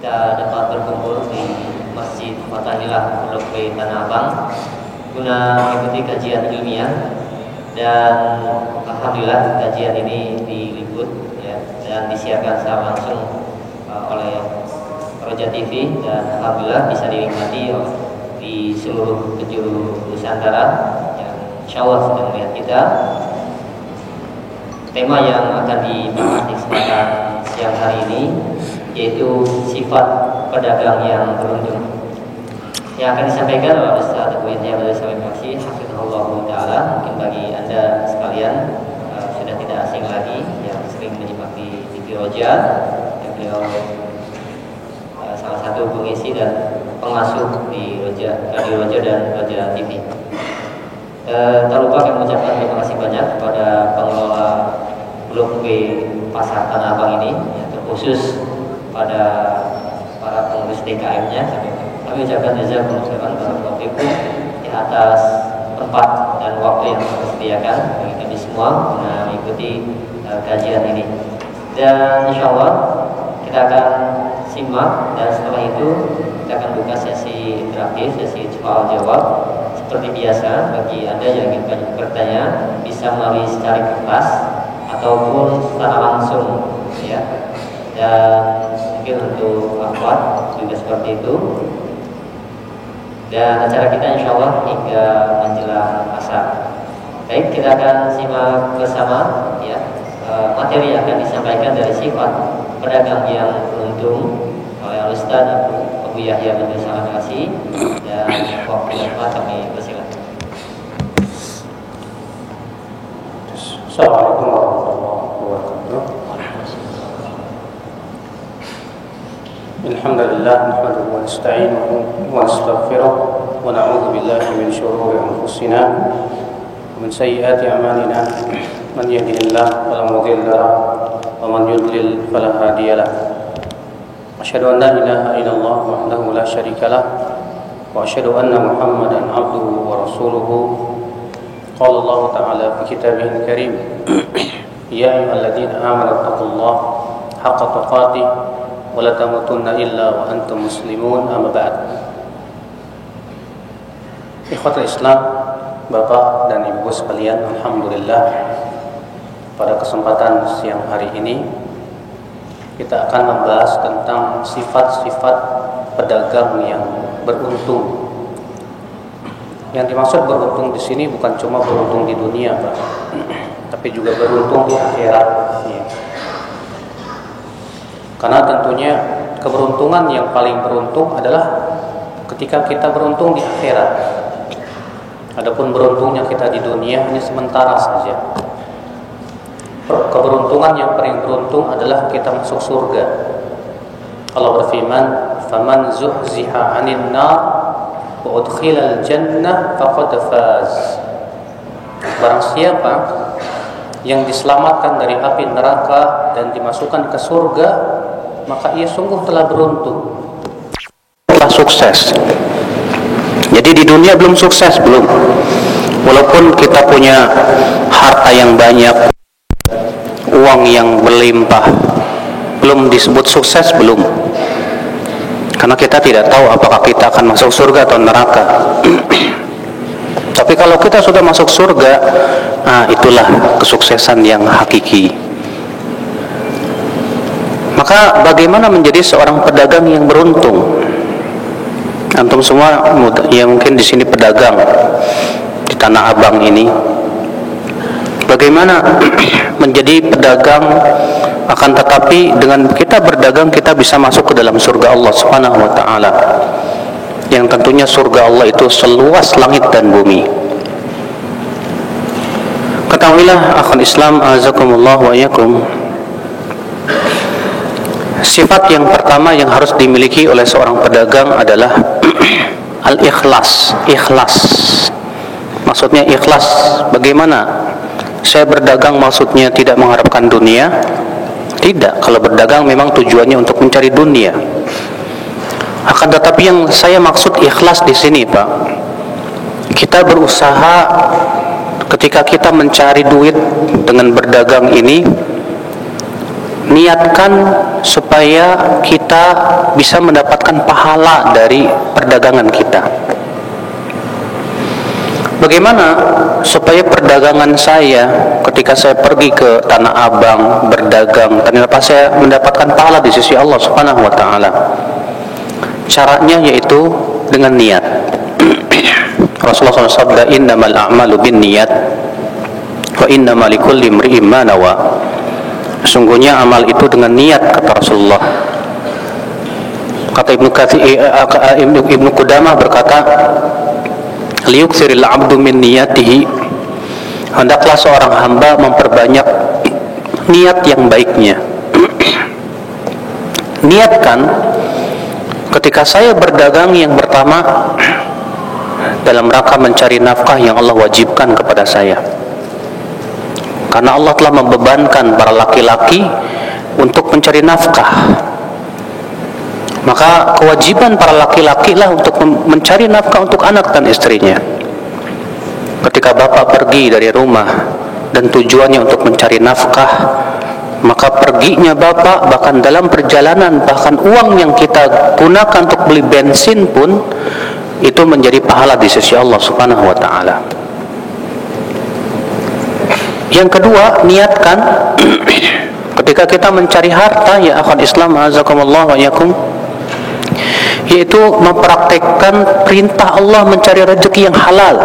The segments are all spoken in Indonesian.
kita dapat berkumpul di Masjid Fathahillah Blok B Tanah Abang guna mengikuti kajian ilmiah, dan alhamdulillah kajian ini diliput ya, dan disiarkan secara langsung oleh Roja TV, dan alhamdulillah bisa dinikmati di seluruh penjuru Nusantara yang insyaallah sedang melihat kita. Tema yang akan dibahas di kesempatan siang hari ini yaitu sifat pedagang yang beruntung, yang akan disampaikan oleh Ustaz Abu Yahya Al-Sawi, hafizahullah taala. Mungkin bagi Anda sekalian sudah tidak asing lagi yang sering menyimak di TV Roja, yang beliau salah satu pengisi dan pengasuh di Roja dan Roja TV. Tak lupa kami mengucapkan terima kasih banyak kepada pengelola Blok B Pasar Tanah Abang ini, yang terkhusus pada para pengurus DKM-nya. Kami ucapkan jazakumullah khairan barakallahu fikum di atas tempat dan waktu yang telah disediakan bagi kami semua mengikuti kajian ini. Dan insyaallah kita akan simak, dan setelah itu kita akan buka sesi interaktif, sesi soal jawab. Seperti biasa, bagi Anda yang ingin bertanya bisa melalui secari kertas ataupun secara langsung ya. Dan mungkin untuk akhwat juga seperti itu. Dan acara kita insyaallah hingga menjelang asar. Baik, kita akan simak bersama ya. Materi yang akan disampaikan dari sifat pedagang yang beruntung oleh Ustaz Abu Yahya Al-Sawi, dan waktu yang telah kami persilakan. Assalamualaikum warahmatullahi wabarakatuh. Alhamdulillah, nahmaduhu wa nasta'inuhu wa nastaghfiruh wa na'udzu billahi min shururi anfusina wa min sayyiati a'malina. Man yahdihillahu fala mudilla lahu wa man yudlil fala hadiya lahu. Asyhadu an la ilaha illallah wahdahu la syarika lah wa asyhadu anna Muhammadan abduhu wa rasuluhu. Qala Allah ta'ala fi kitabihil karim, ya ayyuhalladzina amanu taqullaha haqqa tuqatih wa la tamutunna illa wa antum muslimun, amma ba'd. Ikhwatul Islam, Bapak dan Ibu sekalian, alhamdulillah pada kesempatan siang hari ini kita akan membahas tentang sifat-sifat pedagang yang beruntung. Yang dimaksud beruntung di sini bukan cuma beruntung di dunia, Pak, tapi juga beruntung di akhirat. Ya. Karena tentunya keberuntungan yang paling beruntung adalah ketika kita beruntung di akhirat. Adapun beruntungnya kita di dunia hanya sementara saja. Keberuntungan yang paling beruntung adalah kita masuk surga. Allah berfirman, "Faman zuhziha 'anil nar wa udkhilal jannah faqad faz." Barang siapa yang diselamatkan dari api neraka dan dimasukkan ke surga, maka ia sungguh telah beruntung, telah sukses. Jadi di dunia belum sukses, belum. Walaupun kita punya harta yang banyak, uang yang berlimpah, belum disebut sukses, belum. Karena kita tidak tahu apakah kita akan masuk surga atau neraka. Tapi kalau kita sudah masuk surga, itulah kesuksesan yang hakiki. Maka bagaimana menjadi seorang pedagang yang beruntung? Antum semua ya mungkin di sini pedagang di Tanah Abang ini. Bagaimana menjadi pedagang, akan tetapi dengan kita berdagang kita bisa masuk ke dalam surga Allah Subhanahu wa taala. Yang tentunya surga Allah itu seluas langit dan bumi. Ketahuilah akhwan Islam azakumullah wa iyyakum, sifat yang pertama yang harus dimiliki oleh seorang pedagang adalah al-ikhlas. Ikhlas. Maksudnya ikhlas bagaimana? Saya berdagang maksudnya tidak mengharapkan dunia? Tidak. Kalau berdagang memang tujuannya untuk mencari dunia. Akan tetapi yang saya maksud ikhlas di sini, Pak, kita berusaha ketika kita mencari duit dengan berdagang ini, niatkan supaya kita bisa mendapatkan pahala dari perdagangan kita. Bagaimana supaya perdagangan saya ketika saya pergi ke Tanah Abang berdagang, ternyata saya mendapatkan pahala di sisi Allah Subhanahu wa taala? Caranya yaitu dengan niat. Rasulullah SAW sabda, innamal a'malu binniyat wa innamal likulli imri'in ma nawa. Sungguhnya amal itu dengan niat, kata Rasulullah. Kata Ibnu Qudamah berkata, liyukthiril 'abdu min niyatihi, hendaklah seorang hamba memperbanyak niat yang baiknya. Niatkan ketika saya berdagang, yang pertama dalam rangka mencari nafkah yang Allah wajibkan kepada saya. Karena Allah telah membebankan para laki-laki untuk mencari nafkah. Maka kewajiban para laki-laki lah untuk mencari nafkah untuk anak dan istrinya. Ketika bapak pergi dari rumah dan tujuannya untuk mencari nafkah, maka perginya bapak, bahkan dalam perjalanan, bahkan uang yang kita gunakan untuk beli bensin pun, itu menjadi pahala di sisi Allah Subhanahu wa ta'ala. Yang kedua, niatkan ketika kita mencari harta, ya akhwan Islam azakumullah wa yakum, yaitu mempraktekkan perintah Allah mencari rezeki yang halal.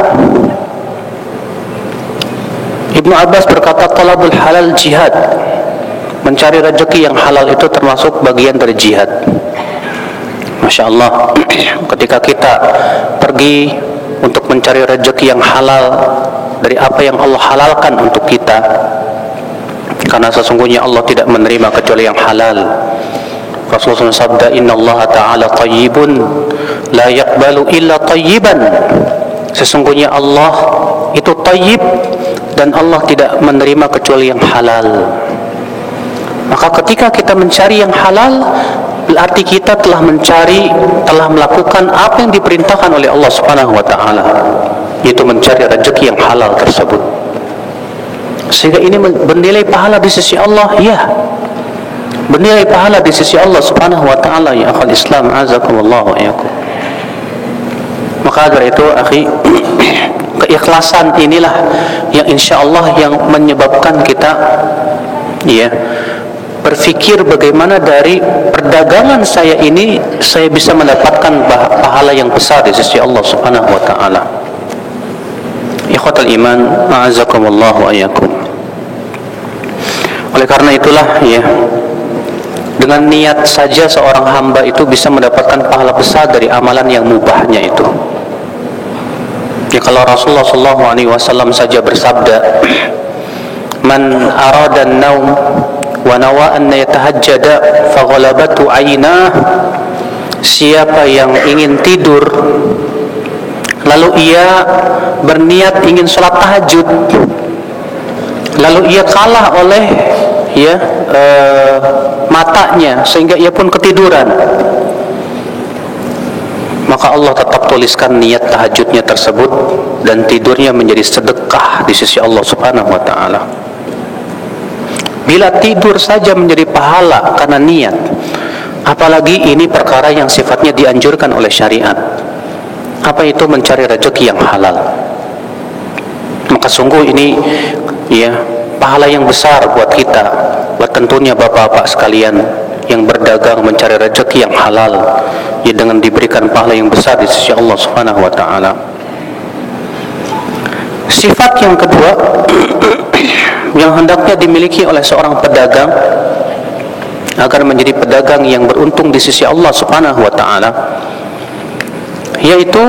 Ibnu Abbas berkata, talabul halal jihad. Mencari rezeki yang halal itu termasuk bagian dari jihad. Masya Allah, ketika kita pergi untuk mencari rezeki yang halal dari apa yang Allah halalkan untuk kita, karena sesungguhnya Allah tidak menerima kecuali yang halal. Rasulullah SAW sabda, Inna Allah Ta'ala tayyibun la yaqbalu illa tayyiban. Sesungguhnya Allah itu tayyib dan Allah tidak menerima kecuali yang halal. Maka ketika kita mencari yang halal, berarti kita telah melakukan apa yang diperintahkan oleh Allah Subhanahu wa taala, yaitu mencari rezeki yang halal tersebut. Sehingga ini bernilai pahala di sisi Allah, ya. Bernilai pahala di sisi Allah Subhanahu wa taala, ya akhul Islam azakumullah wa iyyakum. Maka dari itu, akhi, keikhlasan inilah yang insyaallah yang menyebabkan kita, ya, berpikir bagaimana dari perdagangan saya ini saya bisa mendapatkan pahala yang besar di sisi Allah Subhanahu wa taala. Ikhwatul iman, a'azakumullah wa iyyakum. Oleh karena itulah, ya, dengan niat saja seorang hamba itu bisa mendapatkan pahala besar dari amalan yang mubahnya itu. Ya, kalau Rasulullah SAW saja bersabda, man arada an-naum wa nawa an yatahajjada fa ghalabatu aynah, siapa yang ingin tidur lalu ia berniat ingin sholat tahajud, lalu ia kalah oleh, ya, matanya sehingga ia pun ketiduran, maka Allah tetap tuliskan niat tahajudnya tersebut dan tidurnya menjadi sedekah di sisi Allah Subhanahu wa taala. Bila tidur saja menjadi pahala karena niat, apalagi ini perkara yang sifatnya dianjurkan oleh syariat. Apa itu mencari rezeki yang halal? Maka sungguh ini, ya, pahala yang besar buat kita, buat tentunya bapak-bapak sekalian yang berdagang mencari rezeki yang halal, ya, dengan diberikan pahala yang besar di sisi Allah Subhanahu wa taala. Sifat yang kedua yang hendaknya dimiliki oleh seorang pedagang agar menjadi pedagang yang beruntung di sisi Allah Subhanahu wa taala, yaitu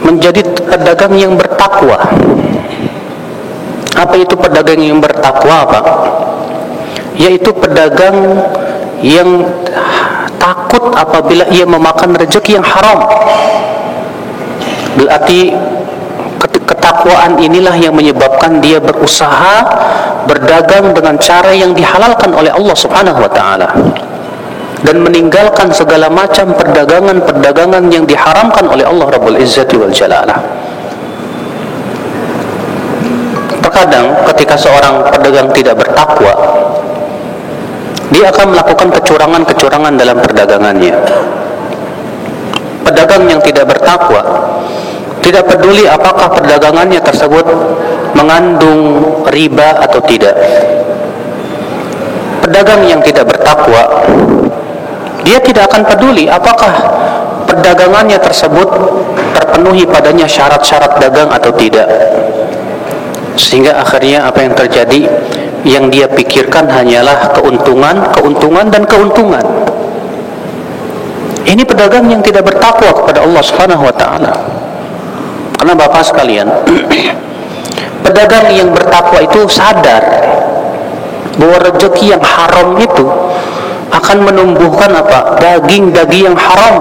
menjadi pedagang yang bertakwa. Apa itu pedagang yang bertakwa, Pak? Yaitu pedagang yang takut apabila ia memakan rezeki yang haram. Berarti ketakwaan inilah yang menyebabkan dia berusaha berdagang dengan cara yang dihalalkan oleh Allah Subhanahu wa taala dan meninggalkan segala macam perdagangan-perdagangan yang diharamkan oleh Allah Rabbul Izzati wal Jalalah. Terkadang ketika seorang pedagang tidak bertakwa, dia akan melakukan kecurangan-kecurangan dalam perdagangannya. Pedagang yang tidak bertakwa tidak peduli apakah perdagangannya tersebut mengandung riba atau tidak. Pedagang yang tidak bertakwa, dia tidak akan peduli apakah perdagangannya tersebut terpenuhi padanya syarat-syarat dagang atau tidak. Sehingga akhirnya apa yang terjadi, yang dia pikirkan hanyalah keuntungan, keuntungan, dan keuntungan. Ini pedagang yang tidak bertakwa kepada Allah Subhanahu wa taala. Karena Bapak sekalian, pedagang yang bertakwa itu sadar bahwa rezeki yang haram itu akan menumbuhkan apa? Daging-daging yang haram.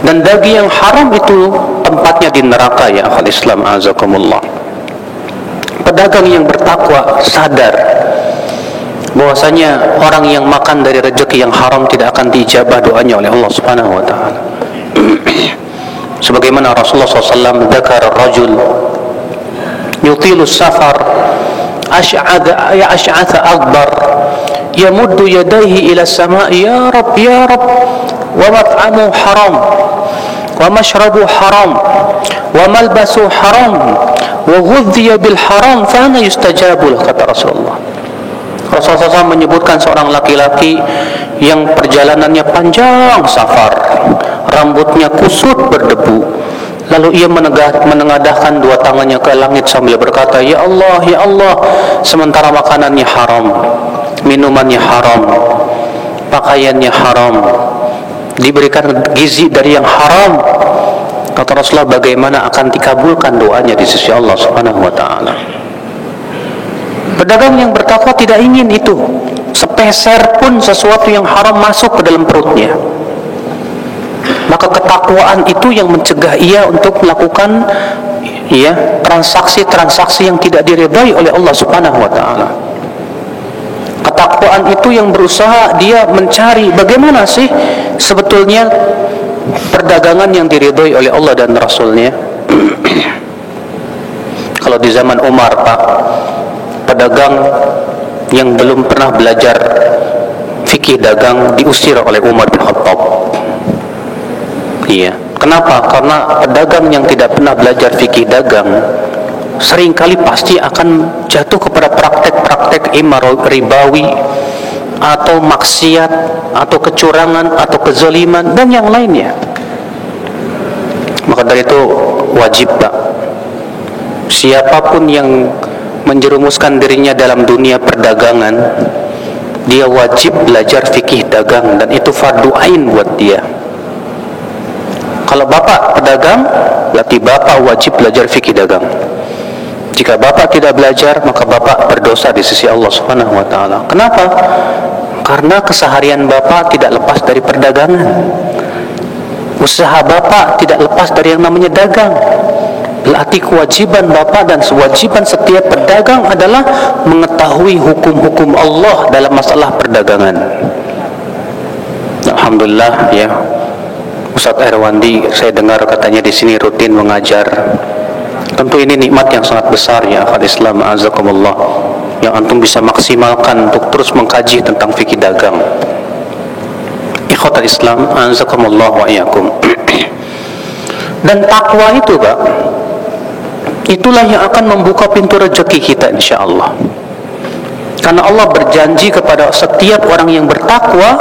Dan daging yang haram itu tempatnya di neraka, ya akhal Islam azakumullah. Pedagang yang bertakwa sadar bahwasanya orang yang makan dari rezeki yang haram tidak akan diijabah doanya oleh Allah Subhanahu wa taala. Sebagaimana Rasulullah SAW dzakara rajul yutilu safar ash'atha akbar yamuddu yadayhi ila as-sama'i ya rab wa mat'amu haram wa mashrabu haram wa malbasu haram wa ghudhiya bil haram fa ana yustajabu lah, kata Rasulullah. Rasulullah SAW menyebutkan seorang laki-laki yang perjalanannya panjang safar, rambutnya kusut berdebu, lalu ia menengadahkan dua tangannya ke langit sambil berkata, ya Allah, sementara makanannya haram, minumannya haram, pakaiannya haram, diberikan gizi dari yang haram. Kata Rasulullah, bagaimana akan dikabulkan doanya di sisi Allah Subhanahu wa taala? Pedagang yang bertakwa tidak ingin itu sepeser pun sesuatu yang haram masuk ke dalam perutnya. Maka ketakwaan itu yang mencegah ia untuk melakukan transaksi-transaksi yang tidak diridai oleh Allah Subhanahu wa taala. Ketakwaan itu yang berusaha dia mencari bagaimana sih sebetulnya perdagangan yang diridhoi oleh Allah dan Rasulnya. Kalau di zaman Umar, Pak, pedagang yang belum pernah belajar fikih dagang diusir oleh Umar bin Khattab. Iya. Kenapa? Karena pedagang yang tidak pernah belajar fikih dagang seringkali pasti akan jatuh kepada praktek-praktek ribawi atau maksiat atau kecurangan atau kezaliman dan yang lainnya. Maka dari itu wajib, Pak, siapapun yang menjerumuskan dirinya dalam dunia perdagangan, dia wajib belajar fikih dagang dan itu fardu ain buat dia. Kalau Bapak pedagang, berarti Bapak wajib belajar fikih dagang. Jika Bapak tidak belajar, maka Bapak berdosa di sisi Allah Subhanahu wa taala. Kenapa? Karena keseharian Bapak tidak lepas dari perdagangan. Usaha Bapak tidak lepas dari yang namanya dagang. Berarti kewajiban Bapak dan kewajiban setiap pedagang adalah mengetahui hukum-hukum Allah dalam masalah perdagangan. Alhamdulillah, ya, Ustaz Erwandi saya dengar katanya di sini rutin mengajar. Tentu ini nikmat yang sangat besar, ya akhwat Islam azakumullah, yang antum bisa maksimalkan untuk terus mengkaji tentang fikih dagang. Ikhwatul Islam azakumullah wa iyyakum. Dan takwa itu, Pak, itulah yang akan membuka pintu rezeki kita insyaallah. Karena Allah berjanji kepada setiap orang yang bertakwa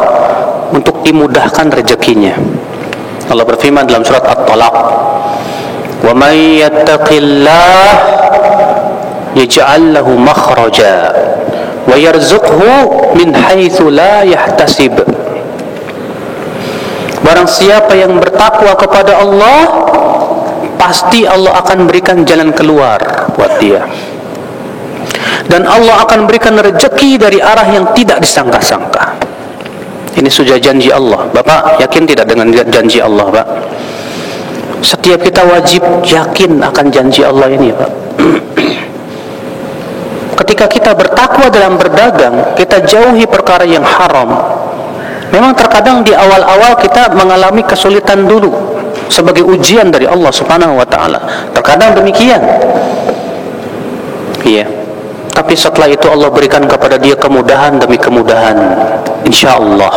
untuk dimudahkan rezekinya. Allah berfirman dalam surat At-Talaq, "Wa may yattaqillah yaj'al lahu makhraja wa yarzuqhu min haitsu la yahtasib." Barang siapa yang bertakwa kepada Allah, pasti Allah akan berikan jalan keluar buat dia. Dan Allah akan berikan rezeki dari arah yang tidak disangka-sangka. Ini sudah janji Allah. Bapak yakin tidak dengan janji Allah, Pak? Setiap kita wajib yakin akan janji Allah ini, Pak. Ketika kita bertakwa dalam berdagang, kita jauhi perkara yang haram. Memang terkadang di awal-awal kita mengalami kesulitan dulu sebagai ujian dari Allah Subhanahu wa taala. Terkadang demikian. Iya. tapi setelah itu Allah berikan kepada dia kemudahan demi kemudahan, insyaallah.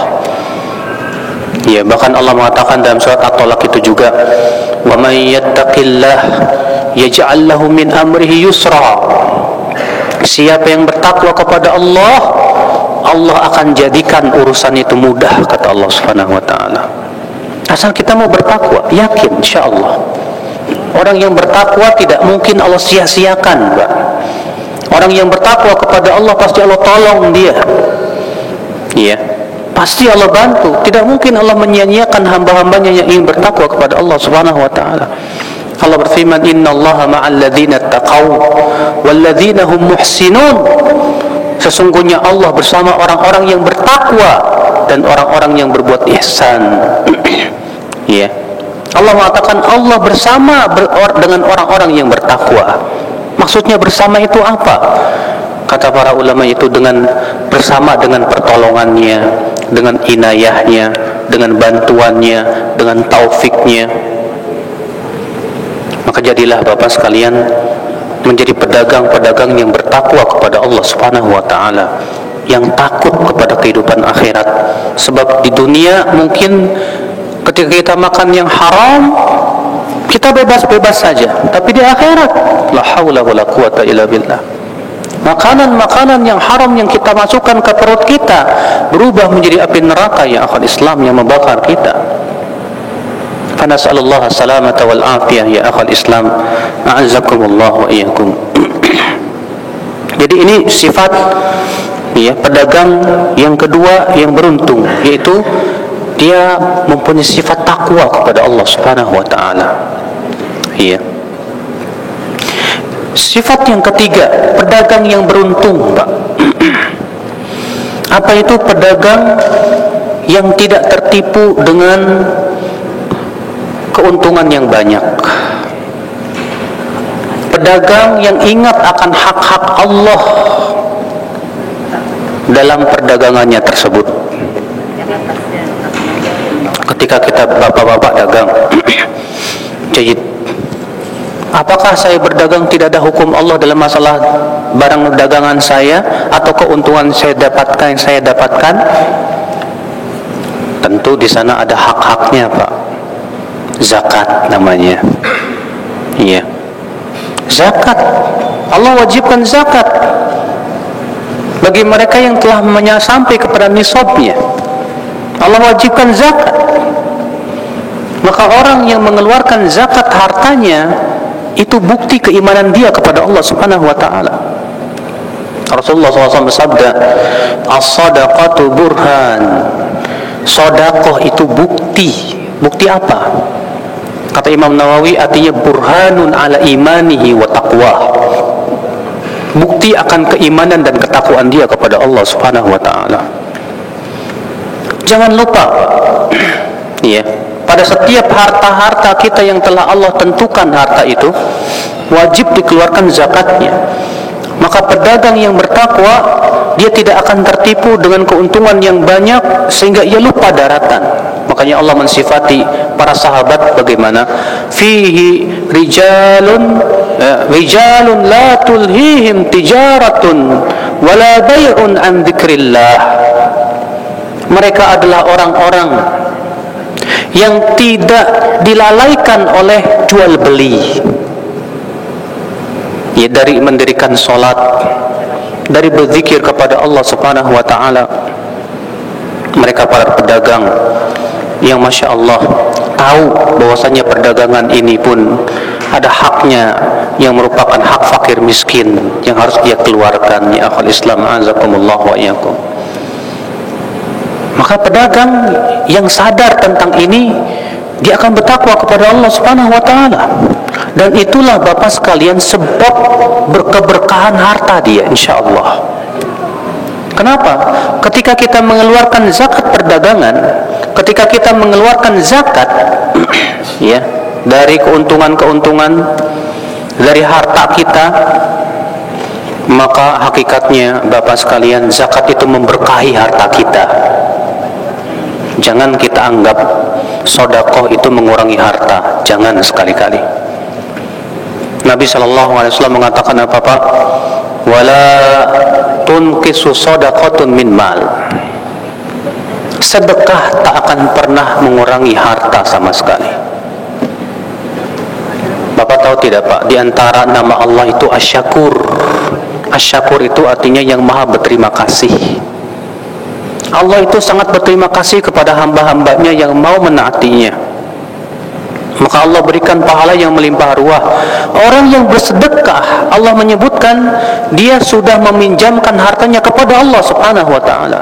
Ya, bahkan Allah mengatakan dalam surat At-Talaq itu juga, "Wa may yattaqillah yaj'al lahu min amrihi yusra." Siapa yang bertakwa kepada Allah, Allah akan jadikan urusan itu mudah, kata Allah Subhanahu wa taala. Asal kita mau bertakwa, yakin insyaallah. Orang yang bertakwa tidak mungkin Allah sia-siakan, Pak. Orang yang bertakwa kepada Allah pasti Allah tolong dia. Iya, pasti Allah bantu. Tidak mungkin Allah menyia-nyiakan hamba-hambanya yang ingin bertakwa kepada Allah Subhanahu wa taala. Allah berfirman, "Innallaha ma'al ladzina taqaw wal ladzina hum muhsinun." Sesungguhnya Allah bersama orang-orang yang bertakwa dan orang-orang yang berbuat ihsan. Ya. Allah mengatakan Allah bersama dengan orang-orang yang bertakwa. Maksudnya bersama itu apa? Kata para ulama itu dengan bersama dengan pertolongannya, dengan inayahnya, dengan bantuannya, dengan taufiknya. Maka jadilah Bapak sekalian menjadi pedagang-pedagang yang bertakwa kepada Allah Subhanahu wa taala, yang takut kepada kehidupan akhirat. Sebab di dunia mungkin ketika kita makan yang haram, kita bebas-bebas saja, tapi di akhirat la haula wala quwata illa billah. Makanan-makanan yang haram yang kita masukkan ke perut kita berubah menjadi api neraka ya akhwat Islam, yang membakar kita. Fanas'alullah salamata wal afiyah ya akhwat Islam, a'azzakumullah wa iyyakum. Jadi ini sifat ya pedagang yang kedua yang beruntung, yaitu dia mempunyai sifat takwa kepada Allah Subhanahu wa taala. Iya. Sifat yang ketiga, pedagang yang beruntung, Pak. Apa itu pedagang yang tidak tertipu dengan keuntungan yang banyak? Pedagang yang ingat akan hak-hak Allah dalam perdagangannya tersebut. Ketika kita bapak-bapak dagang, jayid, apakah saya berdagang tidak ada hukum Allah dalam masalah barang dagangan saya atau keuntungan saya dapatkan? Tentu di sana ada hak-haknya, Pak. Zakat namanya. Iya. Zakat. Allah wajibkan zakat bagi mereka yang telah sampai kepada nisabnya. Allah wajibkan zakat. Maka orang yang mengeluarkan zakat hartanya itu bukti keimanan dia kepada Allah Subhanahu wa taala. Rasulullah SAW bersabda, "As-sadaqatu burhan." Sedekah itu bukti. Bukti apa? Kata Imam Nawawi, artinya burhanun ala imanihi wa taqwa. Bukti akan keimanan dan ketakwaan dia kepada Allah Subhanahu wa taala. Jangan lupa, ya, pada setiap harta-harta kita yang telah Allah tentukan harta itu wajib dikeluarkan zakatnya. Maka pedagang yang bertakwa, dia tidak akan tertipu dengan keuntungan yang banyak sehingga ia lupa daratan. Makanya Allah mensifati para sahabat bagaimana? Fihi rijalun la tulhihim tijaratun wala bai'un an dzikrillah. Mereka adalah orang-orang yang tidak dilalaikan oleh jual beli, ya, dari mendirikan sholat, dari berzikir kepada Allah Subhanahu wa taala. Mereka para pedagang yang Masya Allah tahu bahwasanya perdagangan ini pun ada haknya yang merupakan hak fakir miskin yang harus dia keluarkan. Ya akhwal Islam, azakumullah wa iyyakum. Maka pedagang yang sadar tentang ini, dia akan bertakwa kepada Allah Subhanahu wa taala. Dan itulah Bapak sekalian sebab berkeberkahan harta dia insyaallah. Kenapa? Ketika kita mengeluarkan zakat perdagangan, ketika kita mengeluarkan zakat ya, dari keuntungan-keuntungan dari harta kita, maka hakikatnya Bapak sekalian zakat itu memberkahi harta kita. Jangan kita anggap sedekah itu mengurangi harta, jangan sekali-kali. Nabi SAW mengatakan apa Pak? wala tunqisu shadaqatun min mal. Sedekah tak akan pernah mengurangi harta sama sekali. Bapak tahu tidak Pak, di antara nama Allah itu Asy-Syakur. Asy-Syakur itu artinya yang maha berterima kasih. Allah itu sangat berterima kasih kepada hamba-hambanya yang mau menaatinya. Maka Allah berikan pahala yang melimpah ruah. Orang yang bersedekah, Allah menyebutkan dia sudah meminjamkan hartanya kepada Allah Subhanahu wa taala.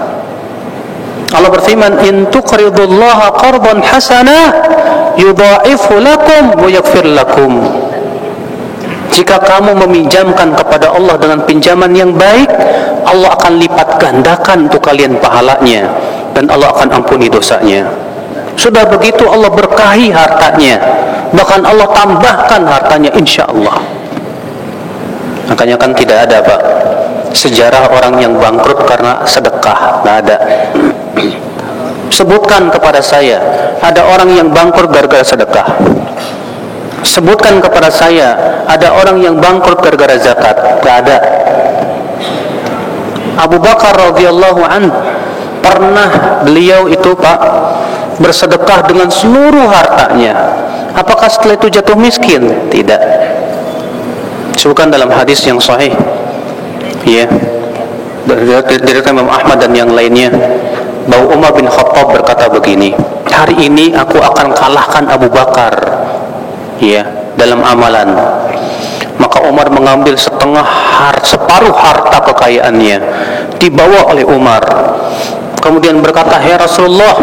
Allah berfirman, "In tuqridullaha qardan hasanah yudha'ifhu lakum wa yaghfir lakum." Jika kamu meminjamkan kepada Allah dengan pinjaman yang baik, Allah akan lipat gandakan untuk kalian pahalanya dan Allah akan ampuni dosanya. Sudah begitu Allah berkahi hartanya, bahkan Allah tambahkan hartanya insyaallah. Makanya kan tidak ada Pak sejarah orang yang bangkrut karena sedekah, tidak ada. Sebutkan kepada saya ada orang yang bangkrut gara-gara sedekah. Sebutkan kepada saya ada orang yang bangkrut gara-gara zakat, tidak ada. Abu Bakar radhiyallahu anhu pernah beliau itu Pak bersedekah dengan seluruh hartanya. Apakah setelah itu jatuh miskin? Tidak. Sebutkan dalam hadis yang sahih, ya, dari Imam Ahmad dan yang lainnya, bahwa Umar bin Khattab berkata begini, hari ini aku akan kalahkan Abu Bakar, ya, dalam amalan. Maka Umar mengambil separuh harta kekayaannya, dibawa oleh Umar. Kemudian berkata, "Ya Rasulullah,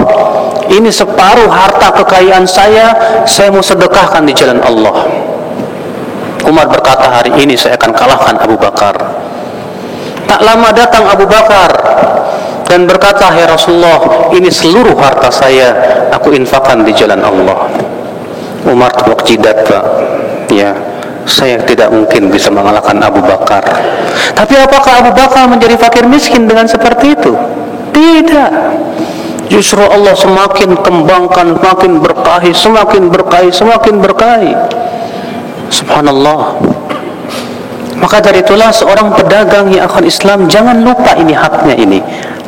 ini separuh harta kekayaan saya mau sedekahkan di jalan Allah." Umar berkata, hari ini saya akan kalahkan Abu Bakar. Tak lama datang Abu Bakar dan berkata, "Ya Rasulullah, ini seluruh harta saya aku infakkan di jalan Allah." Umar tepuk jidat Pak, ya, saya tidak mungkin bisa mengalahkan Abu Bakar. Tapi apakah Abu Bakar menjadi fakir miskin dengan seperti itu? Tidak. Justru Allah semakin kembangkan, semakin berkahi, semakin berkahi, semakin berkahi. Subhanallah. Maka dari itulah seorang pedagang yang akan Islam, jangan lupa ini haknya, ini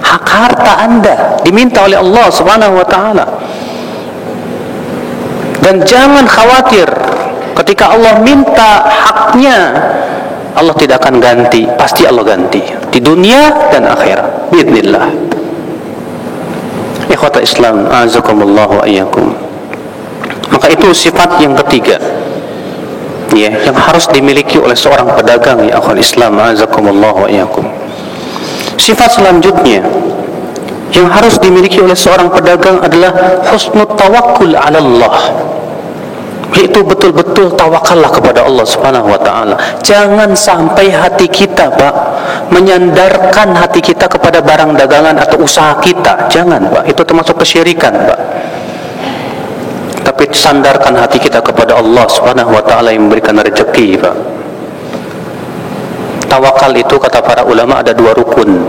hak harta Anda diminta oleh Allah Subhanahu wa taala. Dan jangan khawatir, ketika Allah minta haknya, Allah tidak akan ganti, pasti Allah ganti di dunia dan akhirat biidznillah. Ikhwata Islam, a'azakumullah wa iyyakum. Maka itu sifat yang ketiga, ya, yang harus dimiliki oleh seorang pedagang, ya akhwal Islam, a'azakumullah wa iyyakum. Sifat selanjutnya yang harus dimiliki oleh seorang pedagang adalah husnul tawakkul 'ala Allah. Yaitu betul-betul tawakallah kepada Allah Subhanahu wa taala. Jangan sampai hati kita, Pak, menyandarkan hati kita kepada barang dagangan atau usaha kita. Jangan, Pak. Itu termasuk kesyirikan, Pak. Tapi sandarkan hati kita kepada Allah Subhanahu wa taala yang memberikan rezeki, Pak. Tawakal itu kata para ulama ada dua rukun.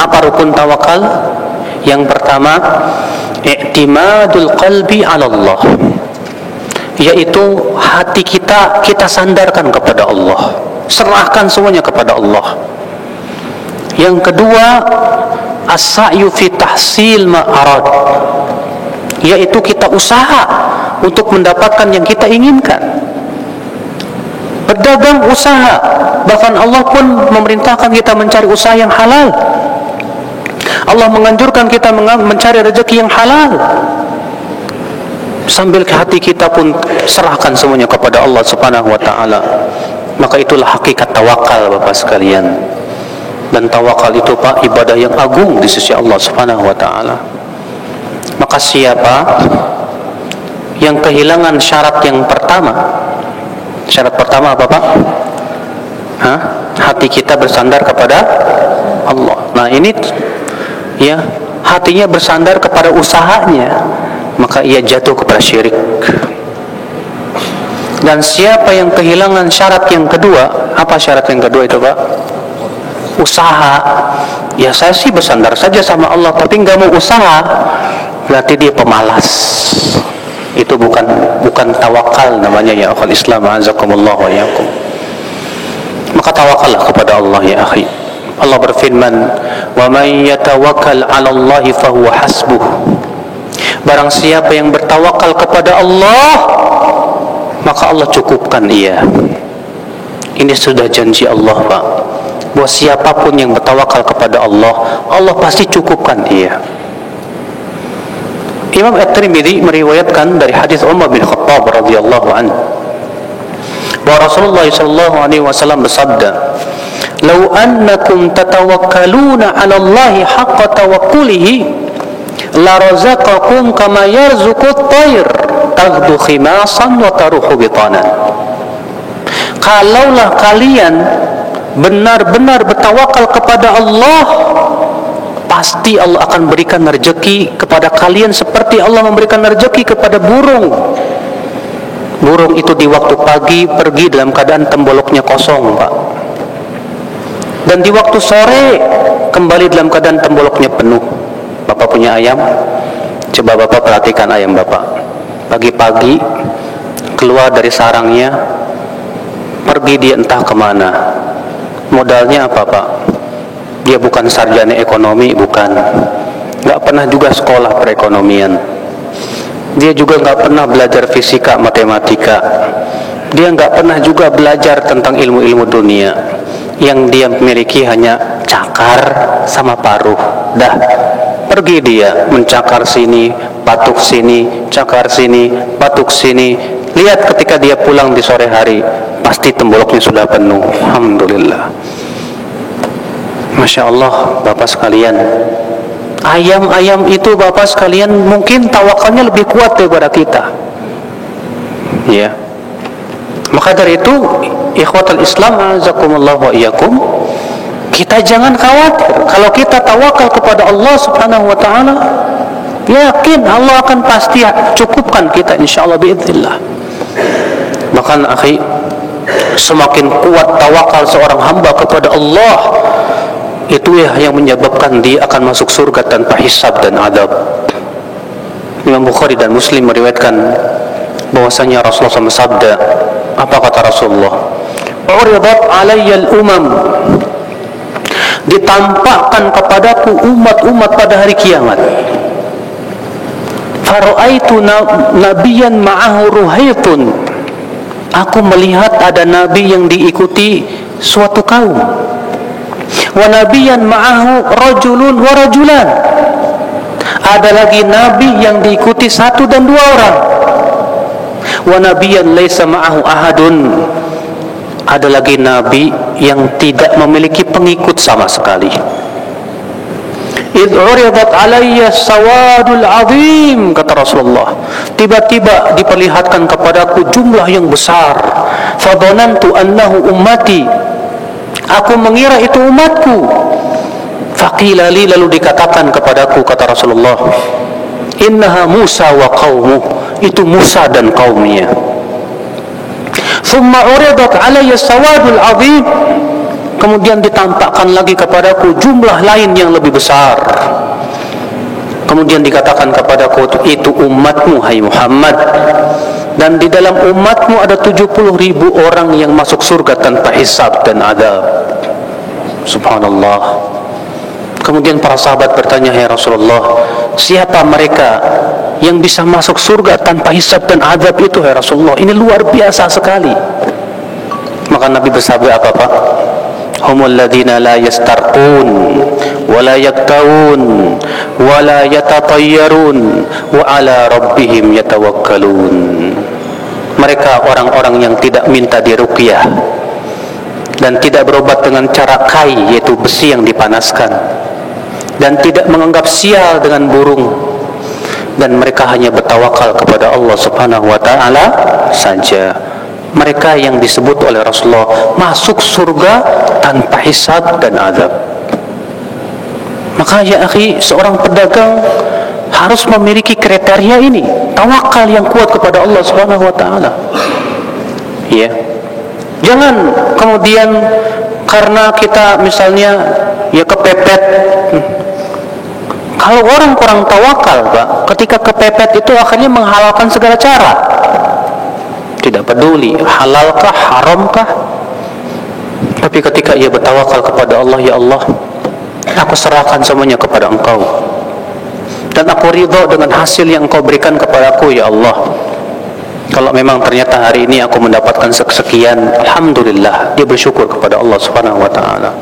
Apa rukun tawakal? Yang pertama, i'timadul qalbi 'ala Allah. Yaitu hati kita sandarkan kepada Allah. Serahkan semuanya kepada Allah. Yang kedua, as-sa'yu fi tahsil ma arad. Yaitu kita usaha untuk mendapatkan yang kita inginkan. Berdagang usaha, bahkan Allah pun memerintahkan kita mencari usaha yang halal. Allah menganjurkan kita mencari rezeki yang halal. Sambil hati kita pun serahkan semuanya kepada Allah Subhanahu wa taala. Maka itulah hakikat tawakal, Bapak sekalian. Dan tawakal itu, Pak, ibadah yang agung di sisi Allah Subhanahu wa taala. Maka siapa yang kehilangan syarat yang pertama? Syarat pertama apa, Pak? Hati kita bersandar kepada Allah. Nah, ini ya, hatinya bersandar kepada usahanya, maka ia jatuh kepada syirik. Dan siapa yang kehilangan syarat yang kedua? Apa syarat yang kedua itu, Pak? Usaha. Ya, saya sih bersandar saja sama Allah, tapi nggak mau usaha, berarti dia pemalas. Itu bukan tawakal namanya, ya akhwal Islam, azakumullah wa iyyakum. Maka tawakallah kepada Allah ya akhi. Allah berfirman, "Wa may yatawakkal 'ala Allah fahuwa hasbuh." Barang siapa yang bertawakal kepada Allah, maka Allah cukupkan ia. Ini sudah janji Allah, Pak. Bahwa siapapun yang bertawakal kepada Allah, Allah pasti cukupkan ia. Imam At-Tirmidzi meriwayatkan dari hadis Umar bin Khattab radhiyallahu anhu bahwa Rasulullah sallallahu alaihi wasallam bersabda, "Lau annakum tatawakkaluna 'ala Allahi haqqa tawakkulihi, la razaqakum kama yarzuqut tayr, taghdu khimasan wa taruhu bitanan." Kalaulah kalian benar-benar bertawakal kepada Allah, pasti Allah akan berikan rezeki kepada kalian seperti Allah memberikan rezeki kepada burung. Burung itu di waktu pagi pergi dalam keadaan temboloknya kosong, Pak. Dan di waktu sore kembali dalam keadaan temboloknya penuh. Bapak punya ayam? Coba Bapak perhatikan ayam Bapak. Pagi-pagi keluar dari sarangnya, pergi dia entah kemana. Modalnya apa, Pak? Dia bukan sarjana ekonomi, bukan. Gak pernah juga sekolah perekonomian. Dia juga gak pernah belajar fisika, matematika. Dia gak pernah juga belajar tentang ilmu-ilmu dunia. Yang dia miliki hanya cakar sama paruh. Dah, pergi dia mencakar sini, patuk sini, cakar sini, patuk sini. Lihat ketika dia pulang di sore hari, pasti temboloknya sudah penuh. Alhamdulillah. Masya Allah, Bapak sekalian, ayam-ayam itu Bapak sekalian mungkin tawakalnya lebih kuat daripada kita. Ya. Maka dari itu, ikhwatul Islam, azakumullah wa iyyakum, kita jangan khawatir. Kalau kita tawakal kepada Allah Subhanahu wa taala, yakin Allah akan pasti cukupkan kita insyaallah biidznillah. Bahkan akhi, semakin kuat tawakal seorang hamba kepada Allah, itu yang menyebabkan dia akan masuk surga tanpa hisab dan adab. Imam Bukhari dan Muslim meriwayatkan bahwasanya Rasulullah SAW sabda, apa kata Rasulullah? "Uridat alayyal umam." Ditampakkan kepadaku umat-umat pada hari kiamat. "Fara'aitu nabiyyan ma'ahu ruhaitun." Aku melihat ada nabi yang diikuti suatu kaum. "Wa nabiyyan ma'ahu rajulun wa rajulan." Ada lagi nabi yang diikuti satu dan dua orang. "Wa nabiyyan laisa ma'ahu ahadun." Ada lagi nabi yang tidak memiliki pengikut sama sekali. "Idh uridat alayya sawadul azim," kata Rasulullah. Tiba-tiba diperlihatkan kepadaku jumlah yang besar. "Fadhanantu annahu ummati." Aku mengira itu umatku. "Faqila li," lalu dikatakan kepadaku, kata Rasulullah, "Innaha Musa wa qaumuh." Itu Musa dan kaumnya. "Thumma uridat alayya sawadul azim." Kemudian ditampakkan lagi kepadaku jumlah lain yang lebih besar. Kemudian dikatakan kepadaku, itu umatmu hai Muhammad, dan di dalam umatmu ada 70.000 orang yang masuk surga tanpa hisab dan adab. Subhanallah. Kemudian para sahabat bertanya, "Ya Rasulullah, siapa mereka yang bisa masuk surga tanpa hisab dan adab itu, ya Rasulullah? Ini luar biasa sekali." Maka Nabi bersabda apa, Pak? "Humul ladzina la yastarqun wa la yaktawun wa la yatatayyarun wa ala rabbihim yatawakkalun." Mereka orang-orang yang tidak minta diruqyah dan tidak berobat dengan cara kai, yaitu besi yang dipanaskan, dan tidak menganggap sial dengan burung, dan mereka hanya bertawakal kepada Allah Subhanahu wa taala saja. Mereka yang disebut oleh Rasulullah masuk surga tanpa hisab dan azab. Maka ya akhi, seorang pedagang harus memiliki kriteria ini, tawakal yang kuat kepada Allah Subhanahu wa taala. Ya. Jangan kemudian karena kita misalnya ya kepepet. Kalau orang kurang tawakal, Pak, ketika kepepet itu akhirnya menghalalkan segala cara. Tidak peduli halalkah, haramkah. Tapi ketika ia bertawakal kepada Allah, ya Allah, aku serahkan semuanya kepada Engkau, dan aku ridha dengan hasil yang Engkau berikan kepadaku, ya Allah. Kalau memang ternyata hari ini aku mendapatkan sekian, alhamdulillah, dia bersyukur kepada Allah Subhanahu wa taala.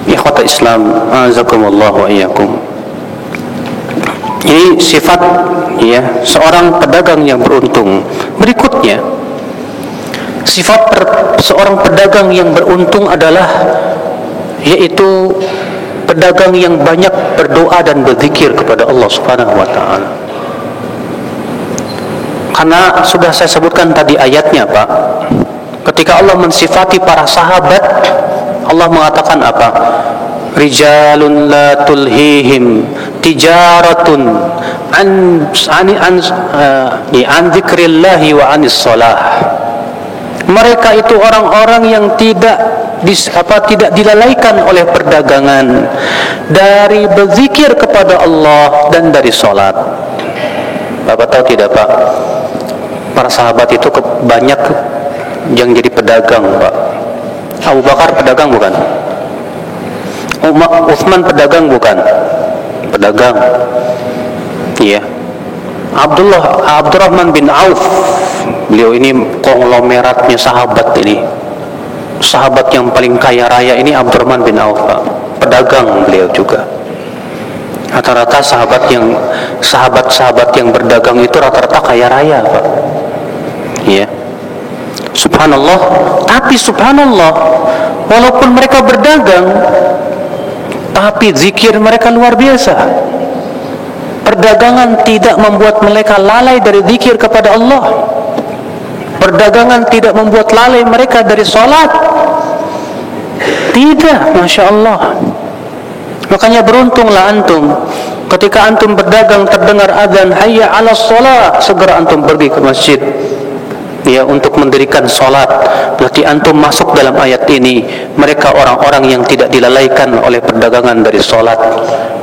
Ikhwatul Islam, azakumullah wa iyyakum. Ini sifat ya seorang pedagang yang beruntung. Berikutnya, sifat seorang pedagang yang beruntung adalah yaitu pedagang yang banyak berdoa dan berzikir kepada Allah Subhanahu wa taala. Karena sudah saya sebutkan tadi ayatnya, Pak. Ketika Allah mensifati para sahabat, Allah mengatakan apa? Rijalun la tulhihim tijaratun an dzikrillahi wa anis shalah. Mereka itu orang-orang yang tidak dilalaikan oleh perdagangan, dari berzikir kepada Allah dan dari salat. Bapak tahu tidak, Pak? Para sahabat itu banyak yang jadi pedagang, Pak. Abu Bakar pedagang bukan? Utsman pedagang bukan? Pedagang. Iya. Abdurrahman bin Auf, beliau ini konglomeratnya sahabat ini. Sahabat yang paling kaya raya ini Abdurrahman bin Auf, Pak. Pedagang beliau juga. Rata-rata sahabat yang berdagang itu rata-rata kaya raya, Pak. Iya. Subhanallah, tapi subhanallah, walaupun mereka berdagang, tapi zikir mereka luar biasa. Perdagangan tidak membuat mereka lalai dari zikir kepada Allah. Perdagangan tidak membuat lalai mereka dari salat. Tidak, Masya Allah. Makanya beruntunglah antum ketika antum berdagang terdengar azan hayya 'alas shalah, segera antum pergi ke masjid ya untuk mendirikan salat. Berarti antum masuk dalam ayat ini. Mereka orang-orang yang tidak dilalaikan oleh perdagangan dari salat,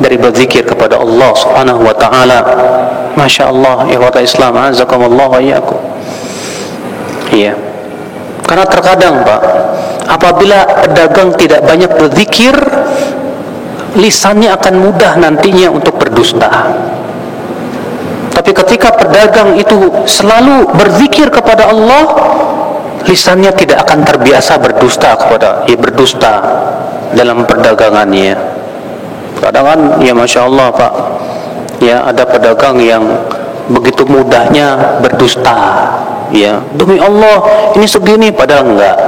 dari berzikir kepada Allah Subhanahu wa taala. Masya Allah, ikhwatul Islam, azakumullah wa iyyakum. Iya. Karena terkadang, Pak, apabila pedagang tidak banyak berzikir, lisannya akan mudah nantinya untuk berdusta. Tapi ketika pedagang itu selalu berzikir kepada Allah, lisannya tidak akan terbiasa berdusta dalam perdagangannya. Kadang-kadang ya Masya Allah, Pak, ya ada pedagang yang begitu mudahnya berdusta. Ya, demi Allah ini segini, padahal enggak.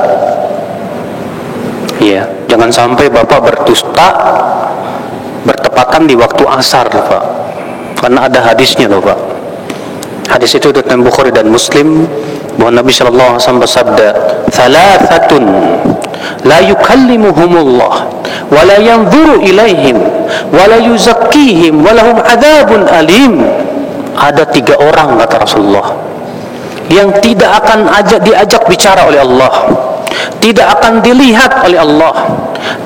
Ya, jangan sampai Bapak berdusta bertepatan di waktu asar, Pak. Karena ada hadisnya loh, Pak. Hadis itu dari Bukhari dan Muslim, bahwa Nabi sallallahu alaihi wasallam bersabda, "Thalathatun la yukallimuhumullah wa la yanzuru ilaihim wa la yuzakkihim wa lahum adzabun alim." Ada 3 orang, kata Rasulullah, yang tidak akan diajak bicara oleh Allah, tidak akan dilihat oleh Allah,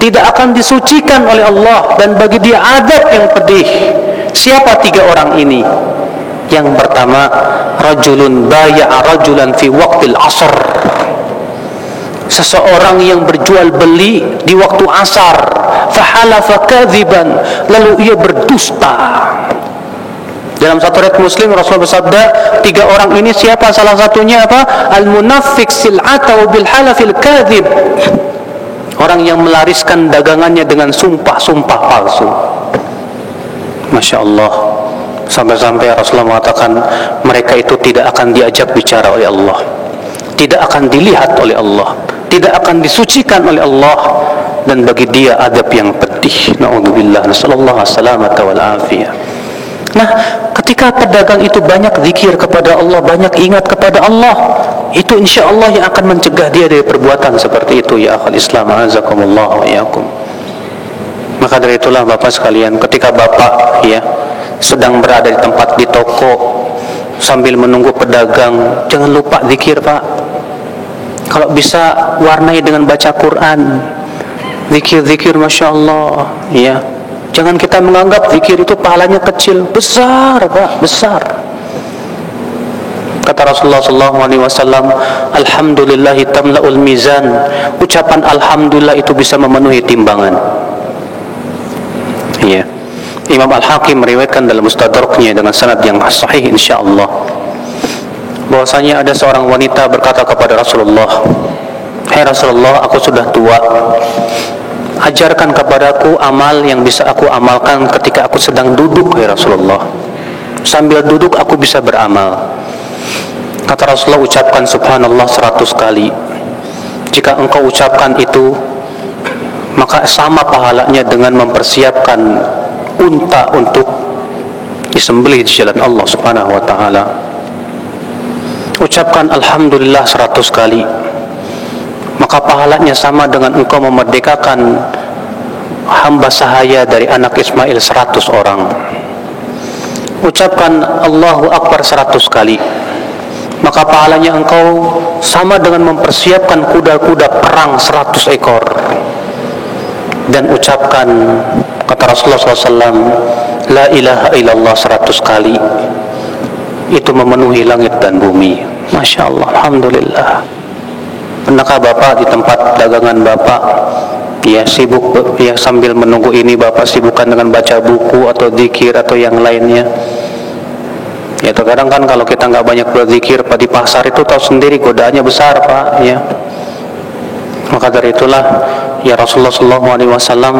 tidak akan disucikan oleh Allah, dan bagi dia azab yang pedih. Siapa 3 orang ini? Yang pertama, rajulun baya'a rajulan fi waqtil asr. Seseorang yang berjual beli di waktu asar, fahalafa kadziban, lalu ia berdusta. Dalam satu riwayat Muslim, Rasulullah bersabda, 3 orang ini siapa? Salah satunya apa? Al-munafiq sil'atahu bil halafil kadzib. Orang yang melariskan dagangannya dengan sumpah-sumpah palsu. Masya Allah. Sampai-sampai Rasulullah mengatakan mereka itu tidak akan diajak bicara oleh Allah, tidak akan dilihat oleh Allah, tidak akan disucikan oleh Allah, dan bagi dia adab yang pedih. Na'udzubillah, nasallallahu assalamata wal afiyah. Nah, ketika pedagang itu banyak zikir kepada Allah, banyak ingat kepada Allah, itu insya Allah yang akan mencegah dia dari perbuatan seperti itu, ya akhal Islam, azakumullah wa iyyakum. Maka dari itulah Bapak sekalian, ketika Bapak ya sedang berada di tempat di toko sambil menunggu pedagang, jangan lupa zikir, Pak. Kalau bisa warnai dengan baca Quran, zikir-zikir, Masya Allah ya. Jangan kita menganggap zikir itu pahalanya kecil. Besar, Pak, besar. Kata Rasulullah SAW, alhamdulillahi tamla'ul mizan. Ucapan alhamdulillah itu bisa memenuhi timbangan. Ya. Imam Al-Hakim meriwayatkan dalam Mustadraknya dengan sanad yang sahih insyaallah, bahwasanya ada seorang wanita berkata kepada Rasulullah, "Hai Rasulullah, aku sudah tua. Ajarkan kepadaku amal yang bisa aku amalkan ketika aku sedang duduk, hai Rasulullah. Sambil duduk aku bisa beramal." Kata Rasulullah, ucapkan subhanallah 100 kali. Jika engkau ucapkan itu, maka sama pahalanya dengan mempersiapkan unta untuk disembelih di jalan Allah Subhanahu wa taala. Ucapkan alhamdulillah 100 kali, maka pahalanya sama dengan engkau memerdekakan hamba sahaya dari anak Ismail 100 orang. Ucapkan Allahu Akbar 100 kali, maka pahalanya engkau sama dengan mempersiapkan kuda-kuda perang 100 ekor. Dan ucapkan, kata Rasulullah SAW, la ilaha illallah 100 kali, itu memenuhi langit dan bumi. Masya Allah, alhamdulillah. Pernahkah Bapak di tempat dagangan Bapak, ya sibuk, ya sambil menunggu ini Bapak sibukkan dengan baca buku atau zikir atau yang lainnya? Ya terkadang kan kalau kita nggak banyak berzikir Pak, di pasar itu tahu sendiri godaannya besar Pak, ya. Maka dari itulah ya Rasulullah SAW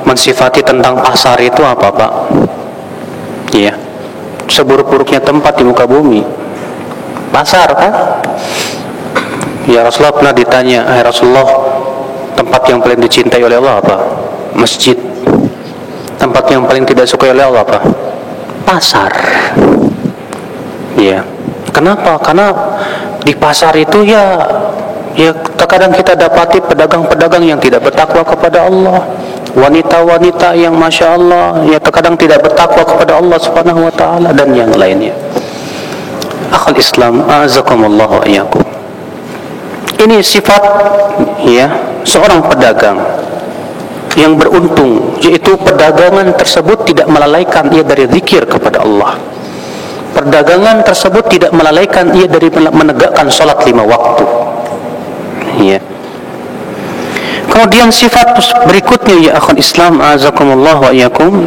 mensifati tentang pasar itu apa Pak? Ya, seburuk-buruknya tempat di muka bumi, pasar kan? Ya Rasulullah pernah ditanya, hai Rasulullah, tempat yang paling dicintai oleh Allah apa? Masjid. Tempat yang paling tidak suka oleh Allah apa? Pasar. Ya, kenapa? Karena di pasar itu ya terkadang kita dapati pedagang-pedagang yang tidak bertakwa kepada Allah, wanita-wanita yang masya Allah ya terkadang tidak bertakwa kepada Allah Subhanahu wa taala, dan yang lainnya. Akhul Islam, azakumullah wa iyyakum. Ini sifat ya seorang pedagang yang beruntung, yaitu perdagangan tersebut tidak melalaikan ia dari zikir kepada Allah. Perdagangan tersebut tidak melalaikan ia dari menegakkan salat 5 waktu. Ya. Kemudian sifat berikutnya ya akhul Islam, azakumullah wa iyyakum,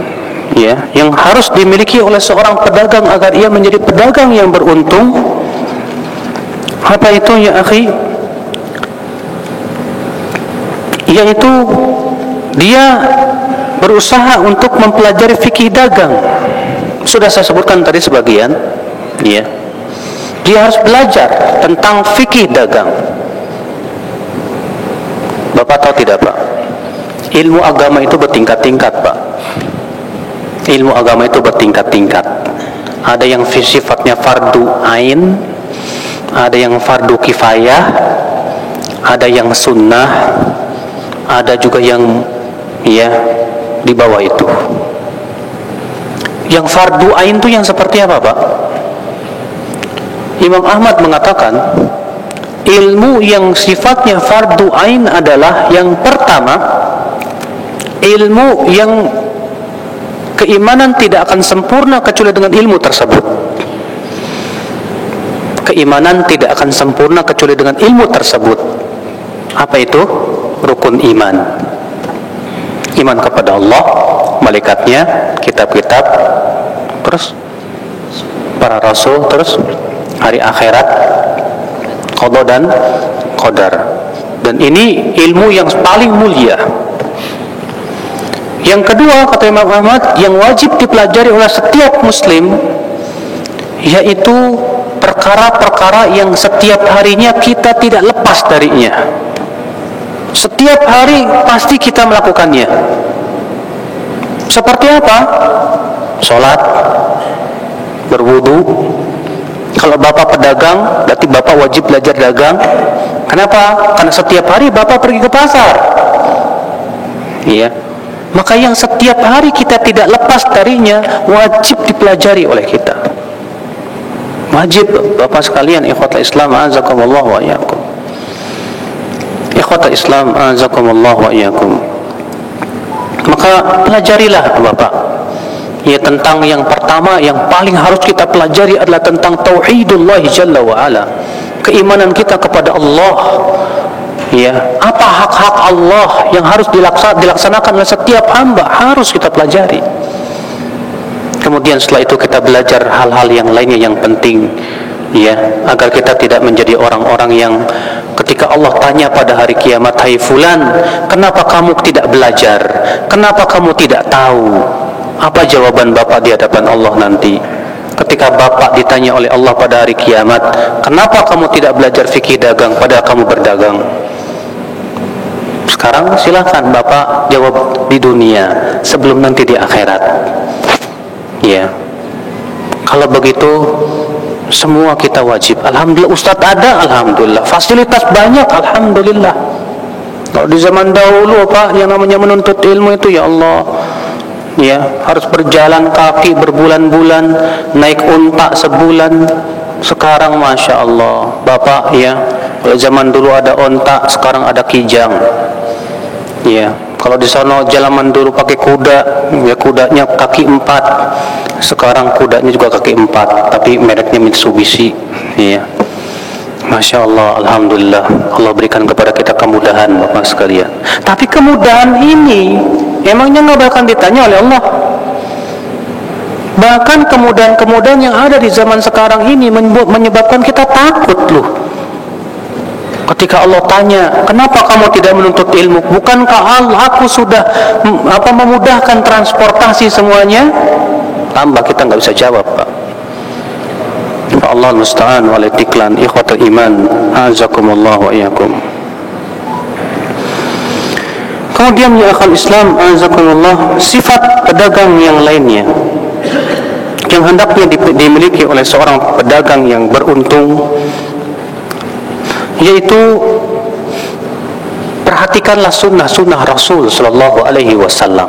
ya, yang harus dimiliki oleh seorang pedagang agar ia menjadi pedagang yang beruntung. Apa itu ya akhi? Yaitu dia berusaha untuk mempelajari fikih dagang. Sudah saya sebutkan tadi sebagian, ya. Dia harus belajar tentang fikih dagang. Bapak tahu tidak Pak? Ilmu agama itu bertingkat-tingkat Pak. Ilmu agama itu bertingkat-tingkat. Ada yang sifatnya fardu ain, ada yang fardu kifayah, ada yang sunnah, ada juga yang ya di bawah itu. Yang fardu ain itu yang seperti apa Pak? Imam Ahmad mengatakan ilmu yang sifatnya fardu ain adalah yang pertama, ilmu yang keimanan tidak akan sempurna kecuali dengan ilmu tersebut. Keimanan tidak akan sempurna kecuali dengan ilmu tersebut. Apa itu? Rukun iman. Iman kepada Allah, malaikatnya, kitab-kitab, terus para rasul, terus hari akhirat, qada dan qadar. Dan ini ilmu yang paling mulia. Yang kedua, kata Imam Ahmad, yang wajib dipelajari oleh setiap muslim, yaitu perkara-perkara yang setiap harinya kita tidak lepas darinya. Setiap hari pasti kita melakukannya. Seperti apa? Sholat, berwudu. Kalau Bapak pedagang, berarti Bapak wajib belajar dagang. Kenapa? Karena setiap hari Bapak pergi ke pasar. Iya. Maka yang setiap hari kita tidak lepas darinya wajib dipelajari oleh kita. Wajib Bapak sekalian, ikhwatul Islam, azakumullah wa iyyakum. Ikhwatul Islam, azakumullah wa iyyakum. Maka pelajarilah Bapak Ya, tentang yang pertama yang paling harus kita pelajari adalah tentang tauhidullah jalla wa ala. Keimanan kita kepada Allah. Ya, apa hak-hak Allah yang harus dilaksanakan oleh setiap hamba, harus kita pelajari. Kemudian setelah itu kita belajar hal-hal yang lainnya yang penting, ya, agar kita tidak menjadi orang-orang yang ketika Allah tanya pada hari kiamat, "Hai fulan, kenapa kamu tidak belajar? Kenapa kamu tidak tahu?" Apa jawaban Bapak di hadapan Allah nanti? Ketika Bapak ditanya oleh Allah pada hari kiamat, "Kenapa kamu tidak belajar fikih dagang padahal kamu berdagang?" Sekarang silahkan Bapak jawab di dunia sebelum nanti di akhirat. Ya, kalau begitu semua kita wajib. Alhamdulillah Ustadz ada, alhamdulillah. Fasilitas banyak, alhamdulillah. Kalau di zaman dahulu apa yang namanya menuntut ilmu itu, ya Allah, ya harus berjalan kaki berbulan-bulan, naik unta sebulan. Sekarang masya Allah, Bapak, ya, kalau zaman dulu ada unta, sekarang ada kijang. Ya, kalau di sana zaman dulu pakai kuda, ya kudanya kaki 4. Sekarang kudanya juga kaki 4, tapi mereknya Mitsubishi. Ya, masya Allah, alhamdulillah. Allah berikan kepada kita kemudahan, Bapak sekalian. Tapi kemudahan ini emangnya nggak bakal ditanya oleh Allah? Bahkan kemudahan-kemudahan yang ada di zaman sekarang ini menyebabkan kita takut loh. Ketika Allah tanya, "Kenapa kamu tidak menuntut ilmu? Bukankah aku sudah memudahkan transportasi semuanya?" Tambah kita nggak bisa jawab, Pak. Allah musta'an wal itiklan. Ikhwatul iman, azakumullah wa iyyakum. Kemudian ya akhal Islam, azakumullah, sifat pedagang yang lainnya yang hendaknya dimiliki oleh seorang pedagang yang beruntung, yaitu perhatikanlah sunnah-sunnah Rasul sallallahu alaihi wasallam.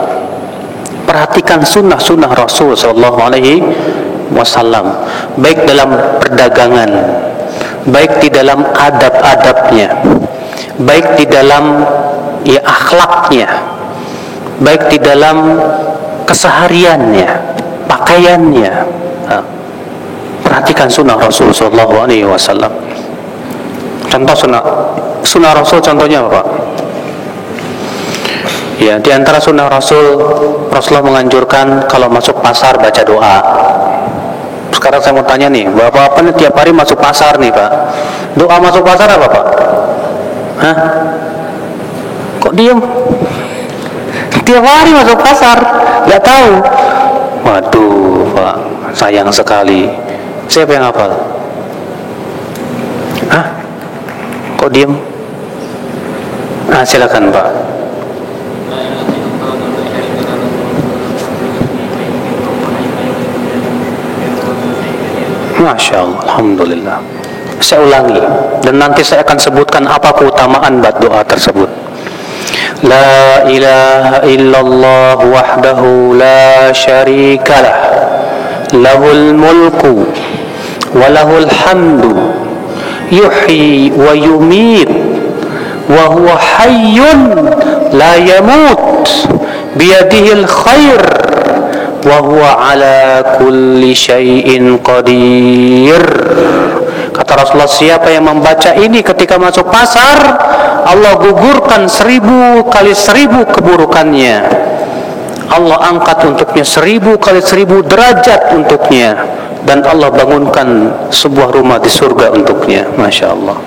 Perhatikan sunnah-sunnah Rasul sallallahu alaihi wasallam, baik dalam perdagangan, baik di dalam adab-adabnya, baik di dalam ya akhlaknya, baik di dalam kesehariannya, pakaiannya. Perhatikan sunnah Rasul sallallahu alaihi wasallam. Contoh sunnah Rasul, contohnya apa, Pak? Ya, di antara sunnah Rasulullah menganjurkan kalau masuk pasar baca doa. Sekarang saya mau tanya nih, Bapak nih tiap hari masuk pasar nih, Pak. Doa masuk pasar apa, Pak? Hah? Kok diem? Tiap hari masuk pasar, nggak tahu? Waduh, Pak, sayang sekali. Siapa yang hafal? Hah? Kok diem? Silakan, Pak. Masya Allah, alhamdulillah. Saya ulangi, dan nanti saya akan sebutkan apa keutamaan buat doa tersebut. La ilaha illallah wahdahu la syarikalah, lahul mulku wa lahul hamdu, yuhyi wa yumit, wa huwa hayyun la yamut, biyadihil khair, wa huwa ala kulli syai'in qadir. Kata Rasulullah, siapa yang membaca ini ketika masuk pasar, Allah gugurkan 1000 kali 1000 keburukannya. Allah angkat untuknya 1000 kali 1000 derajat untuknya, dan Allah bangunkan sebuah rumah di surga untuknya. Masya Allah.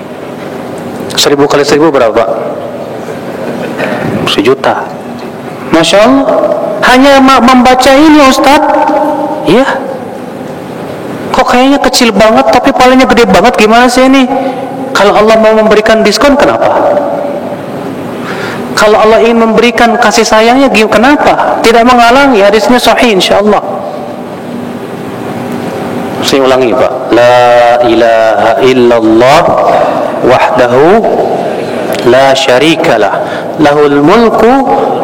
1000 kali 1000 berapa? 1.000.000. Masya Allah. Hanya membaca ini, Ustaz. Ya. Kok kayaknya kecil banget tapi palingnya gede banget, gimana sih ini? Kalau Allah mau memberikan diskon, kenapa? Kalau Allah ingin memberikan kasih sayangnya, kenapa? Tidak menghalangi, hadisnya sahih insyaallah. Saya ulangi, Pak. La ilaha illallah wahdahu la syarikalah, lahul mulku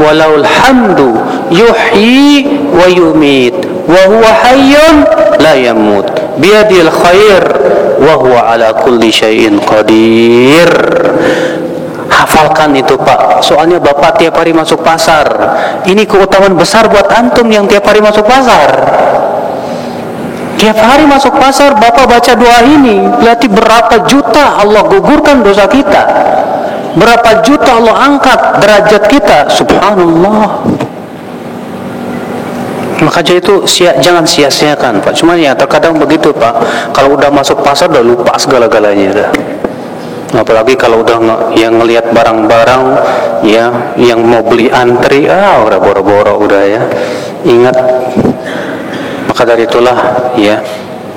wa lahul hamdu, yuhyi wa yumit, wa huwa hayyun la yamut, biyadil khair, wa huwa ala kulli syai'in qadir. Hafalkan itu Pak. Soalnya Bapak tiap hari masuk pasar. Ini keutamaan besar buat antum yang tiap hari masuk pasar. Tiap hari masuk pasar Bapak baca doa ini, berarti berapa juta Allah gugurkan dosa kita. Berapa juta Allah angkat derajat kita. Subhanallah. Makanya itu jangan sia-siakan Pak. Cuma ya terkadang begitu Pak. Kalau udah masuk pasar udah lupa segala-galanya dah. Apalagi kalau udah yang ngelihat barang-barang ya yang mau beli antri, udah boro-boro udah ya. Ingat, maka dari itulah ya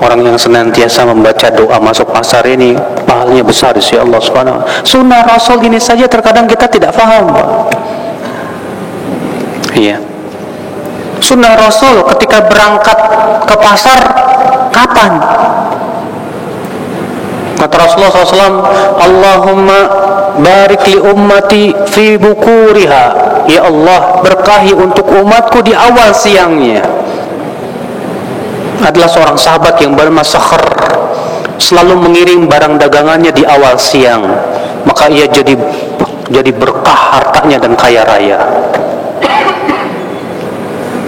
orang yang senantiasa membaca doa masuk pasar ini pahalanya besar di sisi Allah Subhanahu wa taala. Sunnah Rasul ini saja terkadang kita tidak paham Pak. Iya. Sunnah Rasul ketika berangkat ke pasar kapan? Kata Rasulullah SAW, Allahumma barik li ummati fi bukuriha. Ya Allah, berkahi untuk umatku di awal siangnya. Adalah seorang sahabat yang bernama Sakhr, selalu mengirim barang dagangannya di awal siang. Maka ia jadi berkah hartanya dan kaya raya.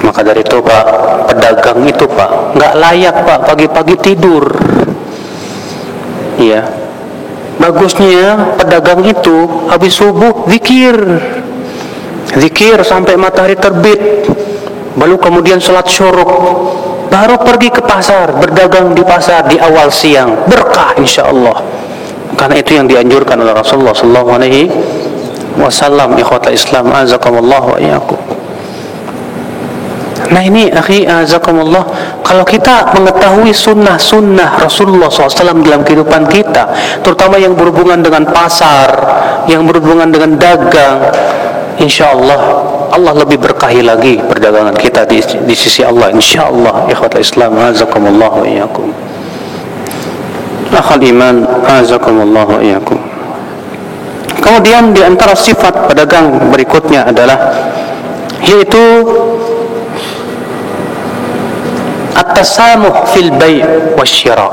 Maka dari itu Pak, pedagang itu Pak, nggak layak Pak pagi-pagi tidur. Iya. Bagusnya pedagang itu habis subuh zikir sampai matahari terbit, baru kemudian sholat syuruk, baru pergi ke pasar, berdagang di pasar di awal siang, berkah insyaallah. Karena itu yang dianjurkan oleh Rasulullah sallallahu alaihi wasallam. Ikhwatal Islam, azakumullah wa iyyakum. Nah ini akhi azakumullah, kalau kita mengetahui sunnah-sunnah Rasulullah SAW dalam kehidupan kita, terutama yang berhubungan dengan pasar, yang berhubungan dengan dagang, insyaallah Allah lebih berkahi lagi perdagangan kita di sisi Allah insyaallah. Ikhwatul Islam, azakumullah wa iyyakum. Akhal iman, azakumullah wa iyyakum. Kemudian di antara sifat pedagang berikutnya adalah yaitu at-tasamuh fil bai' wasyira,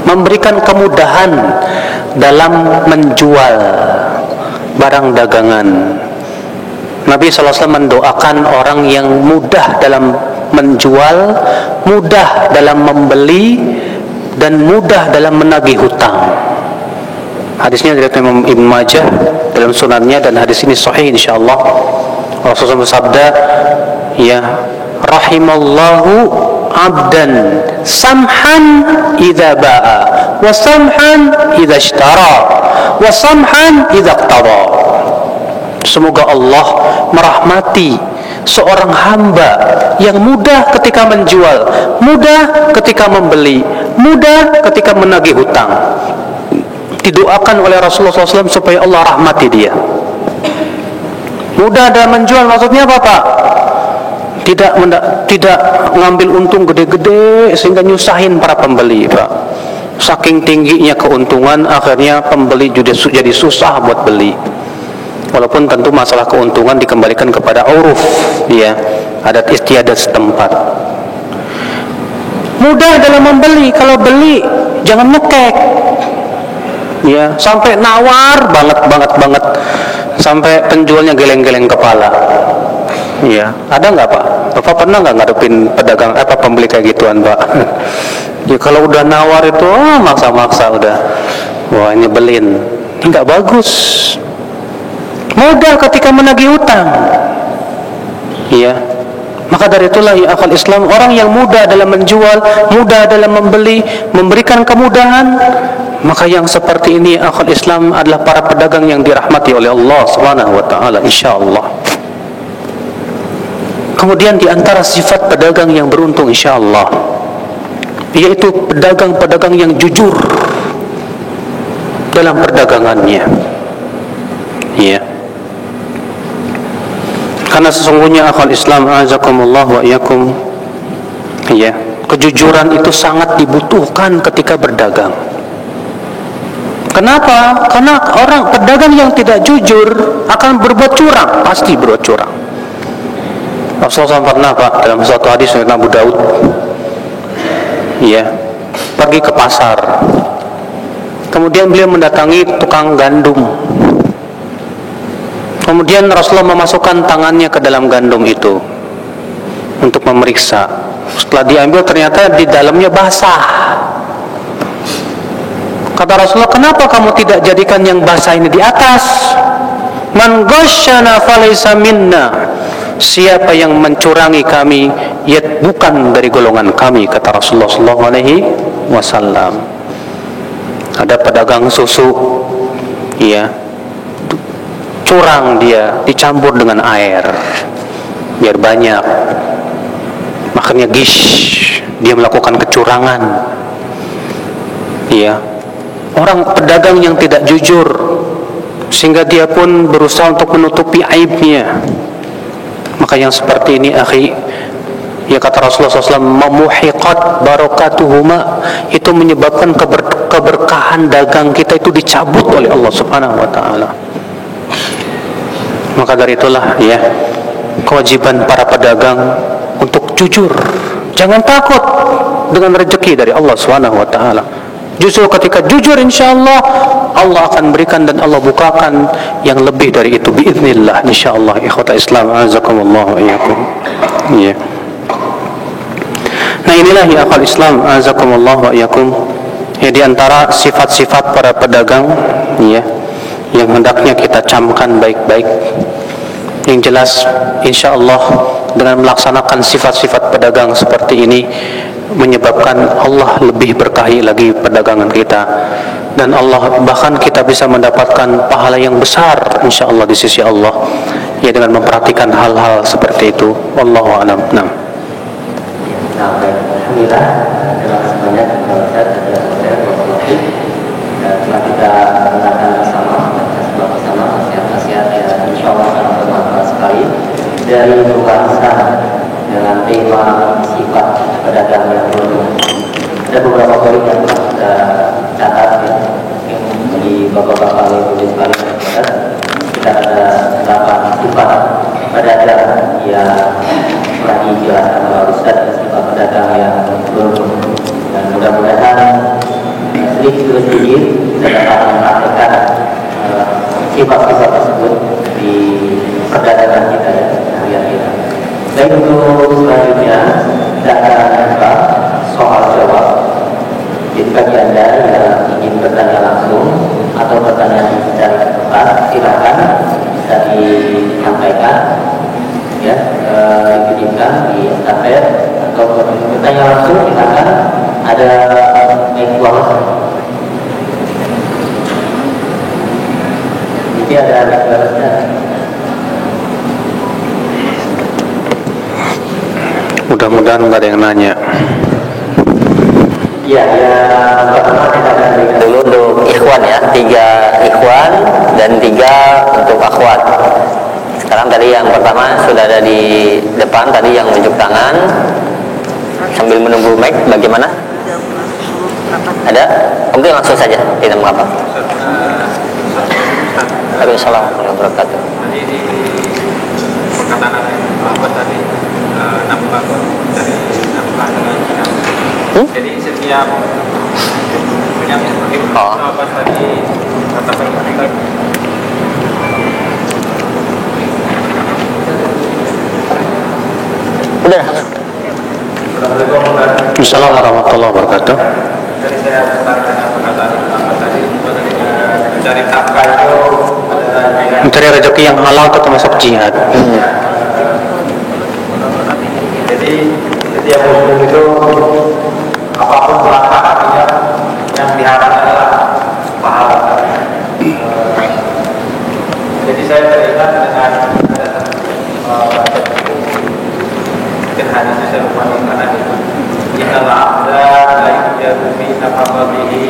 memberikan kemudahan dalam menjual barang dagangan. Nabi SAW mendoakan orang yang mudah dalam menjual, mudah dalam membeli, dan mudah dalam menagih hutang. Hadisnya dari Imam Ibn Majah dalam sunannya, dan hadis ini sahih insyaallah. Rasulullah bersabda, ya rahimallahu abdan samhan idza ba'a wa samhan idza ishtara wa samhan idza iqtada. Semoga Allah merahmati seorang hamba yang mudah ketika menjual, mudah ketika membeli, mudah ketika menagih hutang. Didoakan oleh Rasulullah SAW supaya Allah rahmati dia. Mudah dalam menjual maksudnya apa Pak? Tidak mengambil untung gede-gede sehingga nyusahin para pembeli Pak. Saking tingginya keuntungan akhirnya pembeli juga jadi susah buat beli. Walaupun tentu masalah keuntungan dikembalikan kepada uruf, ya, adat istiadat setempat. Mudah dalam membeli, kalau beli jangan nekek, ya, sampai nawar banget, sampai penjualnya geleng-geleng kepala. Ya, ada nggak Pak? Bapak pernah nggak ngadepin pedagang pembeli kayak gituan Pak? Ya kalau udah nawar itu maksa-maksa udah, wah ini belin, ini nggak bagus. Mudah ketika menagih utang, ya. Maka dari itulah ya akal Islam, orang yang mudah dalam menjual, mudah dalam membeli, memberikan kemudahan, maka yang seperti ini akal Islam adalah para pedagang yang dirahmati oleh Allah Subhanahu wa taala insyaallah. Kemudian di antara sifat pedagang yang beruntung insyaallah, yaitu pedagang-pedagang yang jujur dalam perdagangannya. Ya. Karena sesungguhnya akal Islam azakumullah wa iyyakum, ya, kejujuran itu sangat dibutuhkan ketika berdagang. Kenapa? Karena orang pedagang yang tidak jujur akan berbuat curang, pasti berbuat curang. Rasulullah SAW pernah Pak dalam suatu hadis dari Abu Daud, ya, pergi ke pasar. Kemudian beliau mendatangi tukang gandum. Kemudian Rasulullah memasukkan tangannya ke dalam gandum itu untuk memeriksa. Setelah diambil ternyata di dalamnya basah. Kata Rasulullah, kenapa kamu tidak jadikan yang basah ini di atas? Man ghasyana falaysa minna. Siapa yang mencurangi kami, ia bukan dari golongan kami, kata Rasulullah SAW. Ada pedagang susu, ya, curang dia, dicampur dengan air biar banyak, makanya gish, dia melakukan kecurangan. Ya, orang pedagang yang tidak jujur, sehingga dia pun berusaha untuk menutupi aibnya. Maka yang seperti ini, akhi, ya kata Rasulullah SAW, memuhiqat barakatuhuma, itu menyebabkan keberkahan dagang kita itu dicabut oleh Allah Subhanahu wa taala. Maka dari itulah, ya, kewajiban para pedagang untuk jujur. Jangan takut dengan rezeki dari Allah Subhanahu wa taala. Justru ketika jujur, insyaallah Allah akan berikan dan Allah bukakan yang lebih dari itu biiznillah, insyaallah. Ikhwata Islam, azakumullah wa iyyakum. Ya. Nah, inilah ya akhwal Islam, azakumullah wa iyyakum. Ya, di antara sifat-sifat para pedagang, ya, yang hendaknya kita camkan baik-baik. Yang jelas, insyaallah dengan melaksanakan sifat-sifat pedagang seperti ini menyebabkan Allah lebih berkahi lagi perdagangan kita, dan Allah bahkan kita bisa mendapatkan pahala yang besar insyaallah di sisi Allah, ya, dengan memperhatikan hal-hal seperti itu. Wallahu a'lam. Nah, alhamdulillah, terima kasih banyak kepada Ustaz setelah kita dengarkan bersama nasihat-nasihat yang insyaallah sangat bermanfaat sekali dari pembahasan dengan tema sifat pedagang yang beruntung. Ada beberapa poin yang telah kita catat, ya, bagi bapak-bapak ibu sekalian. Kita ada 8 sifat pedagang yang telah dijelaskan oleh Ustaz, sifat pedagang yang beruntung, dan mudah-mudahan sedikit kita dapat mempraktikkan sifat-sifat tersebut di perdagangan kita, ya, harian kita. Baik, untuk selanjutnya kita akan buka soal jawab. Jadi bagi Anda yang ingin bertanya langsung atau bertanya dari tempat, silakan bisa disampaikan, ya, dititipkan di estafet, atau bertanya langsung silakan, ada mic bawah. Jadi ada mic bawahnya. mudah-mudahan nggak ada yang nanya. Ya, pertama kita akan berikan dulu untuk ikhwan, ya, 3 ikhwan dan 3 untuk akhwat. Sekarang tadi yang pertama sudah ada di depan tadi yang menunjuk tangan. Sambil menunggu mic, bagaimana? Ada? Mungkin langsung saja, tidak mengapa. Waalaikumsalam warahmatullahi wabarakatuh. Tadi di perkataan Bapak tadi nampak dari nampak dengan jadi setiap punya seperti Bapak tadi katakan udah. Assalamualaikum warahmatullahi wabarakatuh. Jadi saya tertarik dengan perkataan Bapak tadi mencari nafkah itu mencari rezeki yang halal itu termasuk jihad. Jadi setiap muslim itu apapun langkah artinya yang diharapkan adalah pahala. Jadi saya teringat dengan mungkin hadisnya saya lupa nih karena innal abda la yujaru fi nafaqatihi,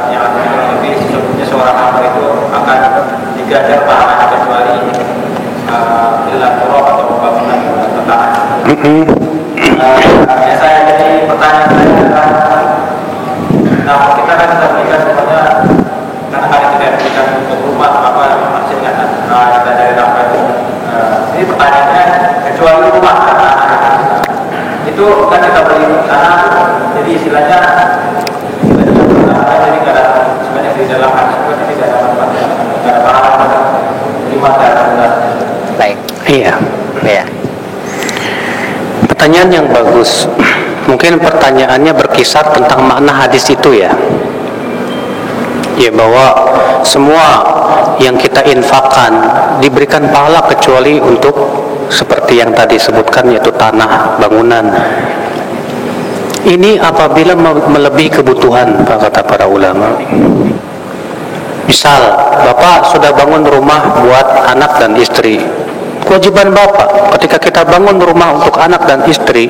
yang lebih sesungguhnya seorang hamba itu akan diganjar pahala kecuali bila tolong atau pembangunan tentang. Ya, saya jadi pertanyaan saya adalah, nah kita kan sudah berikan semuanya karena hari kita berikan untuk rumah apa masih ingat kita dari nafkah itu. Jadi pertanyaannya kecuali rumah karena itu kan kita beli tanah, jadi istilahnya jadi nggak ada sebenarnya di dalam hadis itu tidak ada manfaatnya. Iya. Iya. Pertanyaan yang bagus. Mungkin pertanyaannya berkisar tentang makna hadis itu ya. Ya, bahwa semua yang kita infakkan diberikan pahala kecuali untuk seperti yang tadi sebutkan, yaitu tanah, bangunan. Ini apabila melebihi kebutuhan, kata para ulama. Misal, Bapak sudah bangun rumah buat anak dan istri. Kewajiban Bapak ketika kita bangun rumah untuk anak dan istri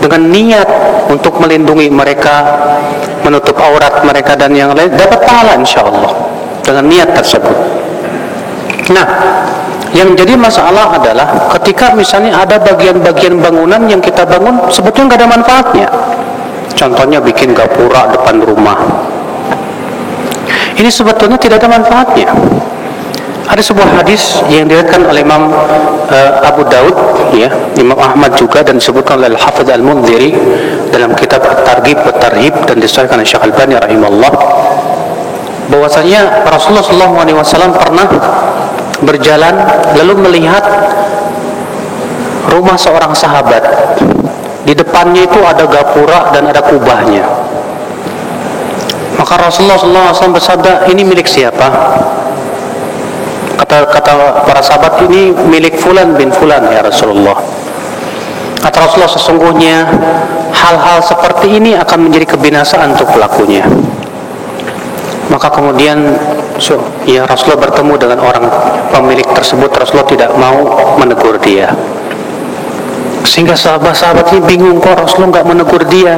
dengan niat untuk melindungi mereka, menutup aurat mereka dan yang lain, dapat pahala insyaAllah dengan niat tersebut. Nah, yang jadi masalah adalah ketika misalnya ada bagian-bagian bangunan yang kita bangun sebetulnya nggak ada manfaatnya. Contohnya bikin gapura depan rumah. Ini sebetulnya tidak ada manfaatnya. Ada sebuah hadis yang diriwayatkan oleh Imam Abu Daud, ya, Imam Ahmad juga, dan disebutkan oleh Al-Hafidz Al-Mundhiri dalam kitab At-Targhib wa Tarhib dan disahihkan oleh Syekh Al-Albani rahimahullah, bahwasanya Rasulullah SAW pernah berjalan lalu melihat rumah seorang sahabat. Di depannya itu ada gapura dan ada kubahnya. Maka Rasulullah SAW bersabda, ini milik siapa? Kata para sahabat, ini milik fulan bin fulan ya Rasulullah. Kata Rasulullah, sesungguhnya hal-hal seperti ini akan menjadi kebinasaan untuk pelakunya. Maka kemudian ya Rasulullah bertemu dengan orang pemilik tersebut. Rasulullah tidak mau menegur dia, sehingga sahabat-sahabat ini bingung, kok Rasulullah nggak menegur dia,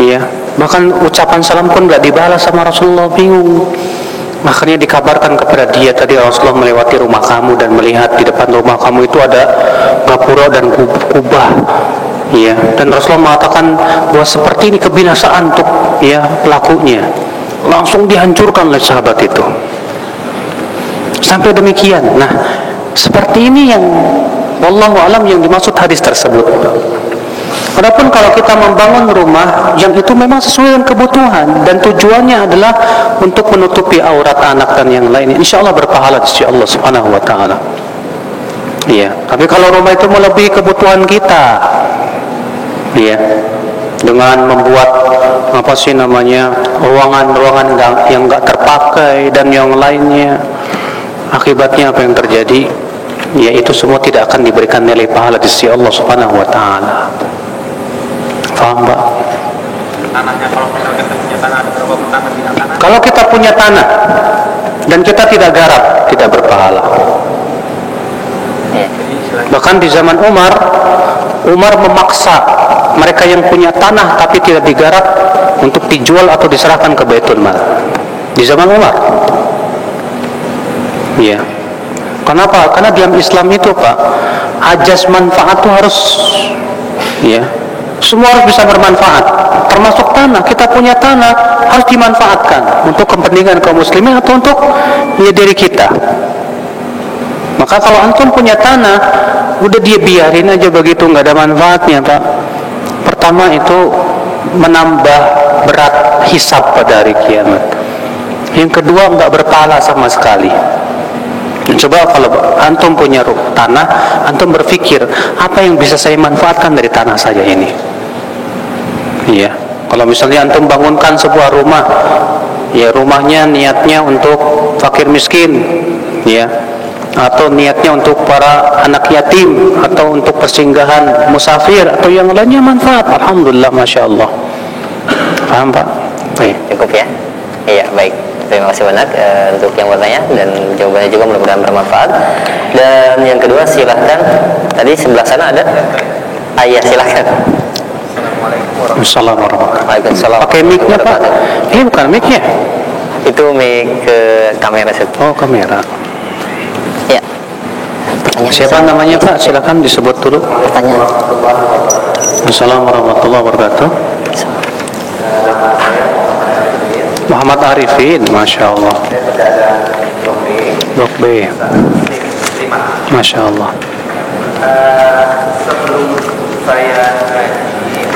ya, bahkan ucapan salam pun nggak dibalas sama Rasulullah, bingung. Akhirnya dikabarkan kepada dia, tadi Rasulullah melewati rumah kamu dan melihat di depan rumah kamu itu ada gapura dan kubah, ya, dan Rasulullah mengatakan bahwa seperti ini kebinasaan untuk ya pelakunya. Langsung dihancurkan oleh sahabat itu. Sampai demikian. Nah, seperti ini yang wallahu alam yang dimaksud hadis tersebut. Adapun kalau kita membangun rumah yang itu memang sesuai dengan kebutuhan dan tujuannya adalah untuk menutupi aurat anak dan yang lain, insyaallah berpahala di sisi Allah Subhanahu wa taala. Iya, tapi kalau rumah itu melebihi kebutuhan kita, iya, dengan membuat ruangan-ruangan yang enggak terpakai dan yang lainnya, akibatnya apa yang terjadi? Ya, itu semua tidak akan diberikan nilai pahala di sisi Allah Subhanahu wa taala. Paham, Pak? Tanahnya, kalau misalkan kita punya tanah, ada berapa tanah bidang tanah? Kalau kita punya tanah dan kita tidak garap, tidak berpahala. Bahkan di zaman Umar memaksa mereka yang punya tanah tapi tidak digarap untuk dijual atau diserahkan ke Baitul Mal. Di zaman Umar. Iya. Kenapa? Karena di dalam Islam itu, Pak, ajas manfaat itu harus, ya, semua harus bisa bermanfaat. Termasuk tanah. Kita punya tanah harus dimanfaatkan untuk kepentingan kaum muslimin atau untuk ya diri kita. Maka kalau antum punya tanah, udah dia biarin aja begitu, nggak ada manfaatnya, Pak. Pertama itu menambah berat hisab pada hari kiamat. Yang kedua, nggak berpahala sama sekali. Dan coba kalau antum punya tanah, antum berpikir apa yang bisa saya manfaatkan dari tanah saja ini. Iya. Kalau misalnya antum bangunkan sebuah rumah, ya rumahnya niatnya untuk fakir miskin, ya, atau niatnya untuk para anak yatim, atau untuk persinggahan musafir, atau yang lainnya manfaat. Alhamdulillah, masya Allah. Paham, Pak? Baik. Cukup ya? Iya, baik. Terima kasih banyak untuk yang bertanya, dan jawabannya juga mudah-mudahan bermanfaat. Dan yang kedua, silahkan. Tadi sebelah sana ada? Iya, silahkan. Assalamualaikum warahmatullahi wabarakatuh. Waalaikumsalam. Pakai mic-nya, Pak? Ini bukan mic-nya. Itu mic ke kamera. Oh, kamera. Ya. Siapa namanya, Pak? Silakan disebut dulu. Pertanyaan. Assalamualaikum warahmatullahi wabarakatuh. Muhammad Arifin, masya Allah. Blok B. Masya Allah. Sebelum saya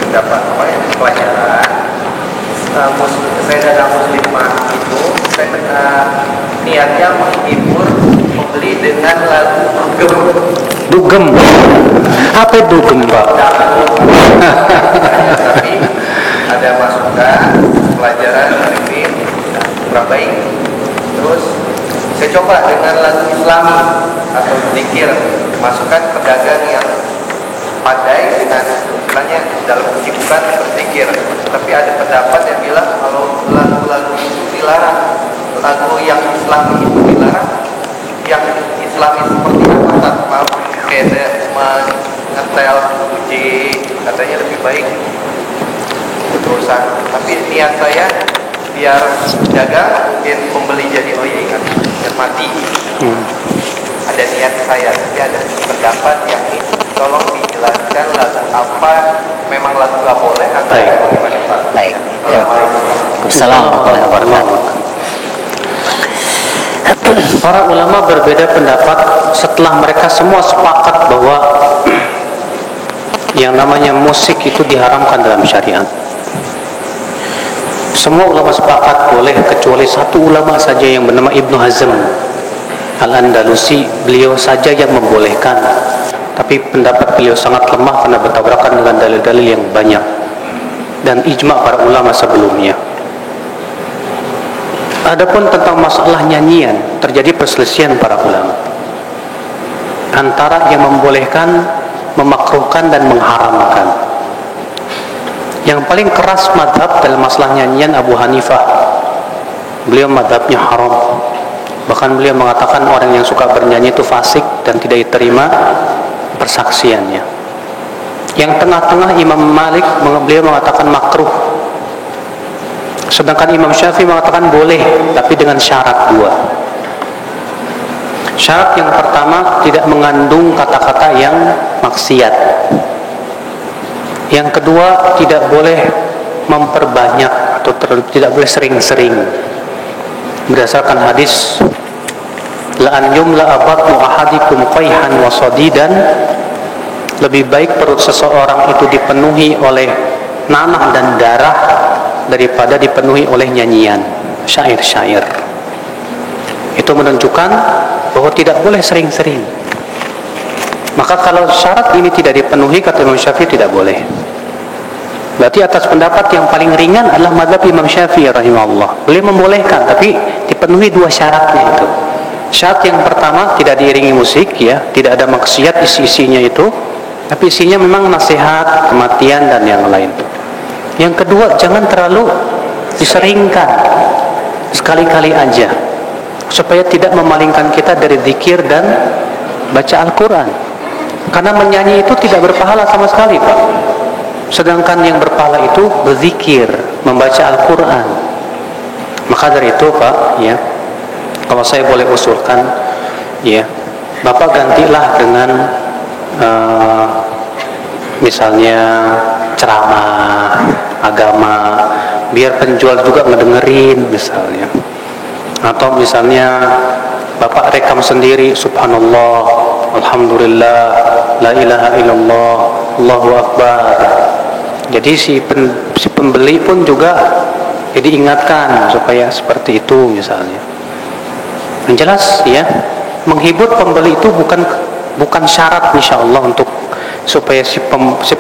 mendapat pelajaran, saya datang muslimah itu, saya niatnya menghibur pembeli dengan lagu Dugem. Apa dugem, Pak? Tapi ada masukan pelajaran ini kurang baik. Terus saya coba dengan lagu Islami atau zikir, masukan pedagang yang pandai dengan istilahnya dalam kesibukan berzikir. Tapi ada pendapat yang bilang kalau lagu-lagu itu dilarang, lagu yang Islami itu dilarang. Yang Islami seperti apa? Tak maaf, kayak mengetel puji, katanya lebih baik terusan. Tapi niat saya biar jaga, mungkin pembeli jadi ingat mati. Ada niat saya, tapi ada pendapat yang ini tolong dijelaskan lagu apa, memang lagu nggak boleh atau bagaimana Pak? Baik. Assalamualaikum warahmatullahi wabarakatuh. Para ulama berbeda pendapat setelah mereka semua sepakat bahwa yang namanya musik itu diharamkan dalam syariat. Semua ulama sepakat boleh kecuali satu ulama saja yang bernama Ibnu Hazm Al-Andalusi. Beliau saja yang membolehkan, tapi pendapat beliau sangat lemah karena bertabrakan dengan dalil-dalil yang banyak dan ijma para ulama sebelumnya. Adapun tentang masalah nyanyian, terjadi perselisihan para ulama antara yang membolehkan, memakruhkan dan mengharamkan. Yang paling keras madhab dalam masalah nyanyian Abu Hanifah. Beliau madhabnya haram. Bahkan beliau mengatakan orang yang suka bernyanyi itu fasik dan tidak diterima persaksiannya. Yang tengah-tengah Imam Malik, beliau mengatakan makruh. Sedangkan Imam Syafi'i mengatakan boleh, tapi dengan syarat dua. Syarat yang pertama, tidak mengandung kata-kata yang maksiat. Yang kedua, tidak boleh memperbanyak atau tidak boleh sering-sering. Berdasarkan hadis, la an yumla batnu ahadikum qayhan wa sadidan, lebih baik perut seseorang itu dipenuhi oleh nanah dan darah daripada dipenuhi oleh nyanyian, syair-syair. Itu menunjukkan bahwa tidak boleh sering-sering. Maka kalau syarat ini tidak dipenuhi, kata Imam Syafi'i, tidak boleh. Berarti atas pendapat yang paling ringan adalah mazhab Imam Syafi'i rahimahullah. Boleh membolehkan, tapi dipenuhi dua syaratnya itu. Syarat yang pertama, tidak diiringi musik, ya, tidak ada maksiat isi-isinya itu, tapi isinya memang nasihat, kematian dan yang lain. Yang kedua, jangan terlalu diseringkan, sekali-kali aja, supaya tidak memalingkan kita dari zikir dan baca Al-Quran. Karena menyanyi itu tidak berpahala sama sekali, Pak. Sedangkan yang berpahala itu berzikir, membaca Al-Quran. Maka dari itu, Pak, ya, kalau saya boleh usulkan, ya, Bapak gantilah dengan misalnya ceramah agama, biar penjual juga ngedengerin misalnya. Atau misalnya Bapak rekam sendiri, subhanallah, alhamdulillah, la ilaha illallah, Allahu akbar. Jadi si pembeli pun juga jadi ingatkan supaya seperti itu misalnya. Yang jelas, ya, menghibur pembeli itu bukan syarat insyaallah untuk supaya si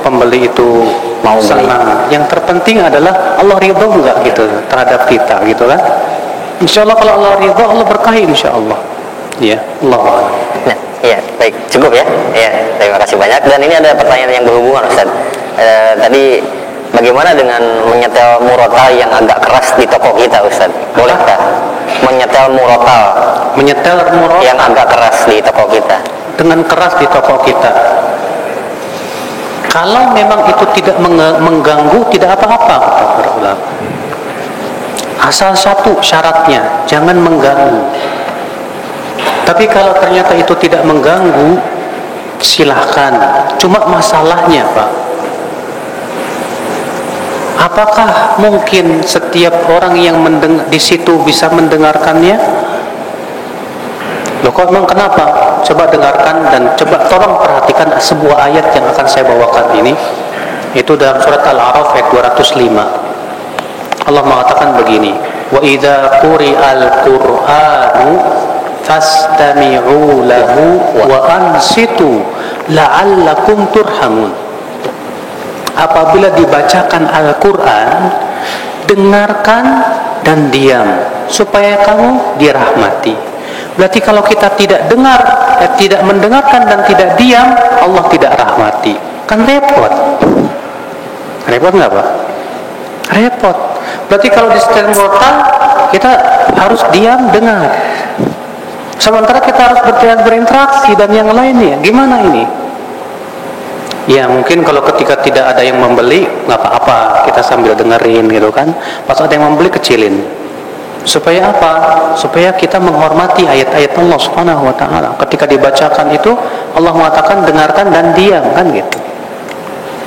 pembeli itu mau senang. Yang terpenting adalah Allah ridho enggak gitu terhadap kita, gitu kan? Insyaallah kalau Allah ridho, Allah berkahi insyaallah. Ya, Allah. Nah, iya, baik, cukup ya. Ya, terima kasih banyak. Dan ini ada pertanyaan yang berhubungan, Ustaz. Tadi bagaimana dengan menyetel murotal yang agak keras di toko kita, Ustaz? Bolehkah menyetel murotal? Menyetel murotal yang agak keras di toko kita. Dengan keras di toko kita. Kalau memang itu tidak mengganggu, tidak apa-apa, kata para ulama. Asal satu syaratnya, jangan mengganggu. Tapi kalau ternyata itu tidak mengganggu, silahkan. Cuma masalahnya, Pak, apakah mungkin setiap orang yang di situ bisa mendengarkannya? Loh, kok emang kenapa? Coba dengarkan dan coba tolong perhatikan sebuah ayat yang akan saya bawakan ini. Itu dalam surat Al-A'raf ayat 205. Allah mengatakan begini, wa idza quri'al qur'anu fastami'u lahu wa ansitu la'allakum turhamun. Apabila dibacakan Al-Quran, dengarkan dan diam supaya kamu dirahmati. Berarti kalau kita tidak dengar, tidak mendengarkan dan tidak diam, Allah tidak rahmati. Kan repot. Repot nggak Pak? Repot. Berarti kalau di setel murotal kita harus diam dengar. Sementara kita harus berinteraksi dan yang lainnya. Gimana ini? Ya mungkin kalau ketika tidak ada yang membeli nggak apa-apa, kita sambil dengerin gitu kan. Pas ada yang membeli kecilin. Supaya apa? Supaya kita menghormati ayat-ayat Allah Subhanahu wa taala. Ketika dibacakan itu Allah mengatakan dengarkan dan diam kan gitu.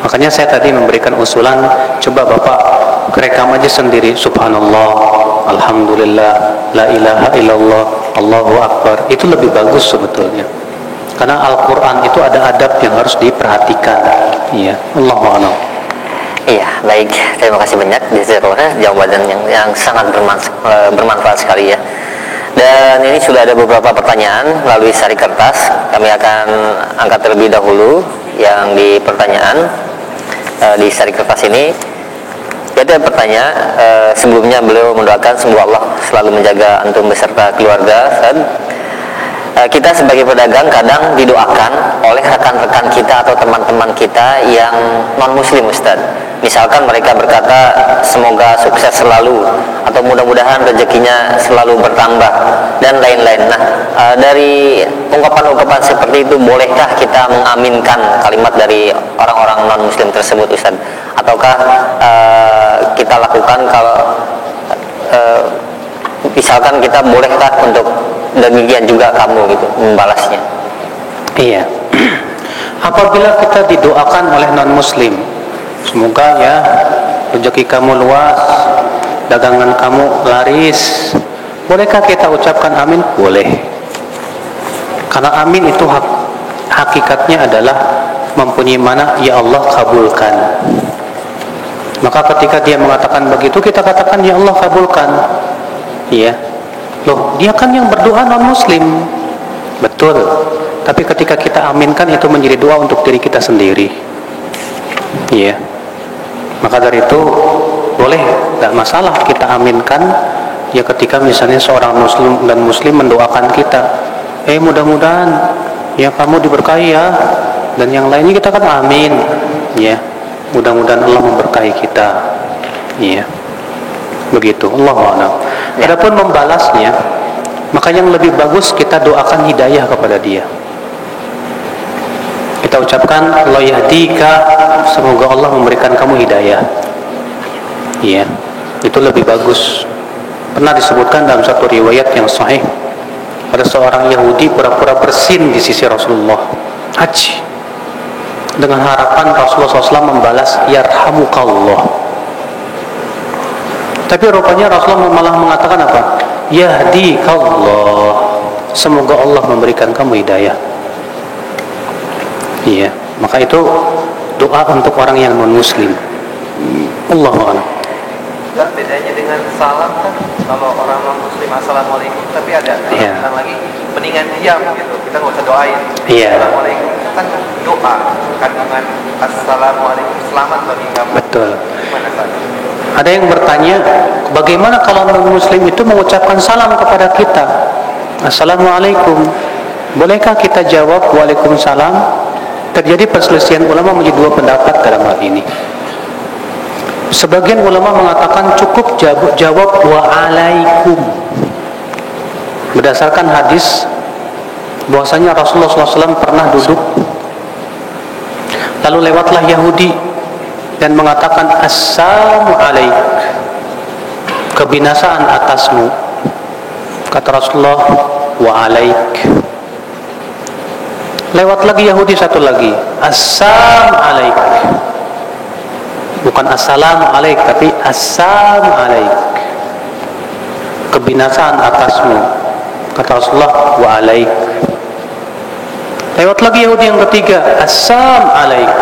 Makanya saya tadi memberikan usulan, coba Bapak rekam aja sendiri, subhanallah, alhamdulillah, la ilaha illallah, Allahu akbar. Itu lebih bagus sebetulnya. Karena Al-Quran itu ada adab yang harus diperhatikan. Iya, Allahu a'lam. Iya, baik. Terima kasih banyak jawaban yang sangat bermanfaat sekali ya. Dan ini sudah ada beberapa pertanyaan melalui sari kertas. Kami akan angkat terlebih dahulu yang di pertanyaan di sari kertas ini. Jadi pertanyaan sebelumnya beliau mendoakan semoga Allah selalu menjaga antum beserta keluarga. Kita sebagai pedagang kadang didoakan oleh rekan-rekan kita atau teman-teman kita yang non-muslim Ustaz. Misalkan mereka berkata semoga sukses selalu atau mudah-mudahan rezekinya selalu bertambah dan lain-lain. Nah, dari ungkapan-ungkapan seperti itu bolehkah kita mengaminkan kalimat dari orang-orang non-muslim tersebut Ustaz? Ataukah kita lakukan kalau misalkan kita bolehkah untuk demikian juga kamu gitu membalasnya? Iya. Apabila kita didoakan oleh non-muslim, semoga ya rezeki kamu luas, dagangan kamu laris, bolehkah kita ucapkan amin? Boleh. Karena amin itu hakikatnya adalah mempunyai mana ya Allah kabulkan. Maka ketika dia mengatakan begitu, kita katakan ya Allah kabulkan. Iya. Loh, dia kan yang berdoa non-muslim. Betul. Tapi ketika kita aminkan itu menjadi doa untuk diri kita sendiri. Iya. Maka dari itu boleh, tidak masalah kita aminkan ya ketika misalnya seorang muslim dan muslim mendoakan kita. Mudah-mudahan ya kamu diberkahi ya. Dan yang lainnya kita kan amin. Ya. Mudah-mudahan Allah memberkahi kita. Iya. Begitu. Allahu a'lam. Adapun membalasnya, maka yang lebih bagus kita doakan hidayah kepada dia. Kita ucapkan Allah yahdika, semoga Allah memberikan kamu hidayah. Iya, itu lebih bagus. Pernah disebutkan dalam satu riwayat yang sahih, ada seorang Yahudi pura-pura bersin di sisi Rasulullah haji dengan harapan Rasulullah SAW membalas yarhamukallah. Tapi rupanya Rasulullah malah mengatakan apa? Yahdikallah, semoga Allah memberikan kamu hidayah. Iya, maka itu doa untuk orang yang non-muslim. Allahu a'lam. Dan bedanya dengan salam kan, kalau orang non-muslim assalamualaikum, tapi ada yang lagi mendingan diam gitu, kita nggak usah doain. Assalamualaikum kan doa, kandungan assalamualaikum selamat bagi kamu. Betul. Gimana saja? Ada yang bertanya, bagaimana kalau non-muslim itu mengucapkan salam kepada kita? Assalamualaikum. Bolehkah kita jawab waalaikumsalam? Terjadi perselisihan ulama menjadi dua pendapat dalam hal ini. Sebagian ulama mengatakan cukup jawab waalaikum. Berdasarkan hadis bahwasanya Rasulullah SAW pernah duduk, lalu lewatlah Yahudi dan mengatakan assalamu alaik, kebinasaan atasmu. Kata Rasulullah wa alaik. Lewat lagi Yahudi satu lagi, assalamu alaik, bukan assalamu alaik tapi assalamu alaik, kebinasaan atasmu. Kata Rasulullah wa alaik. Lewat lagi Yahudi yang ketiga, assalamu alaik.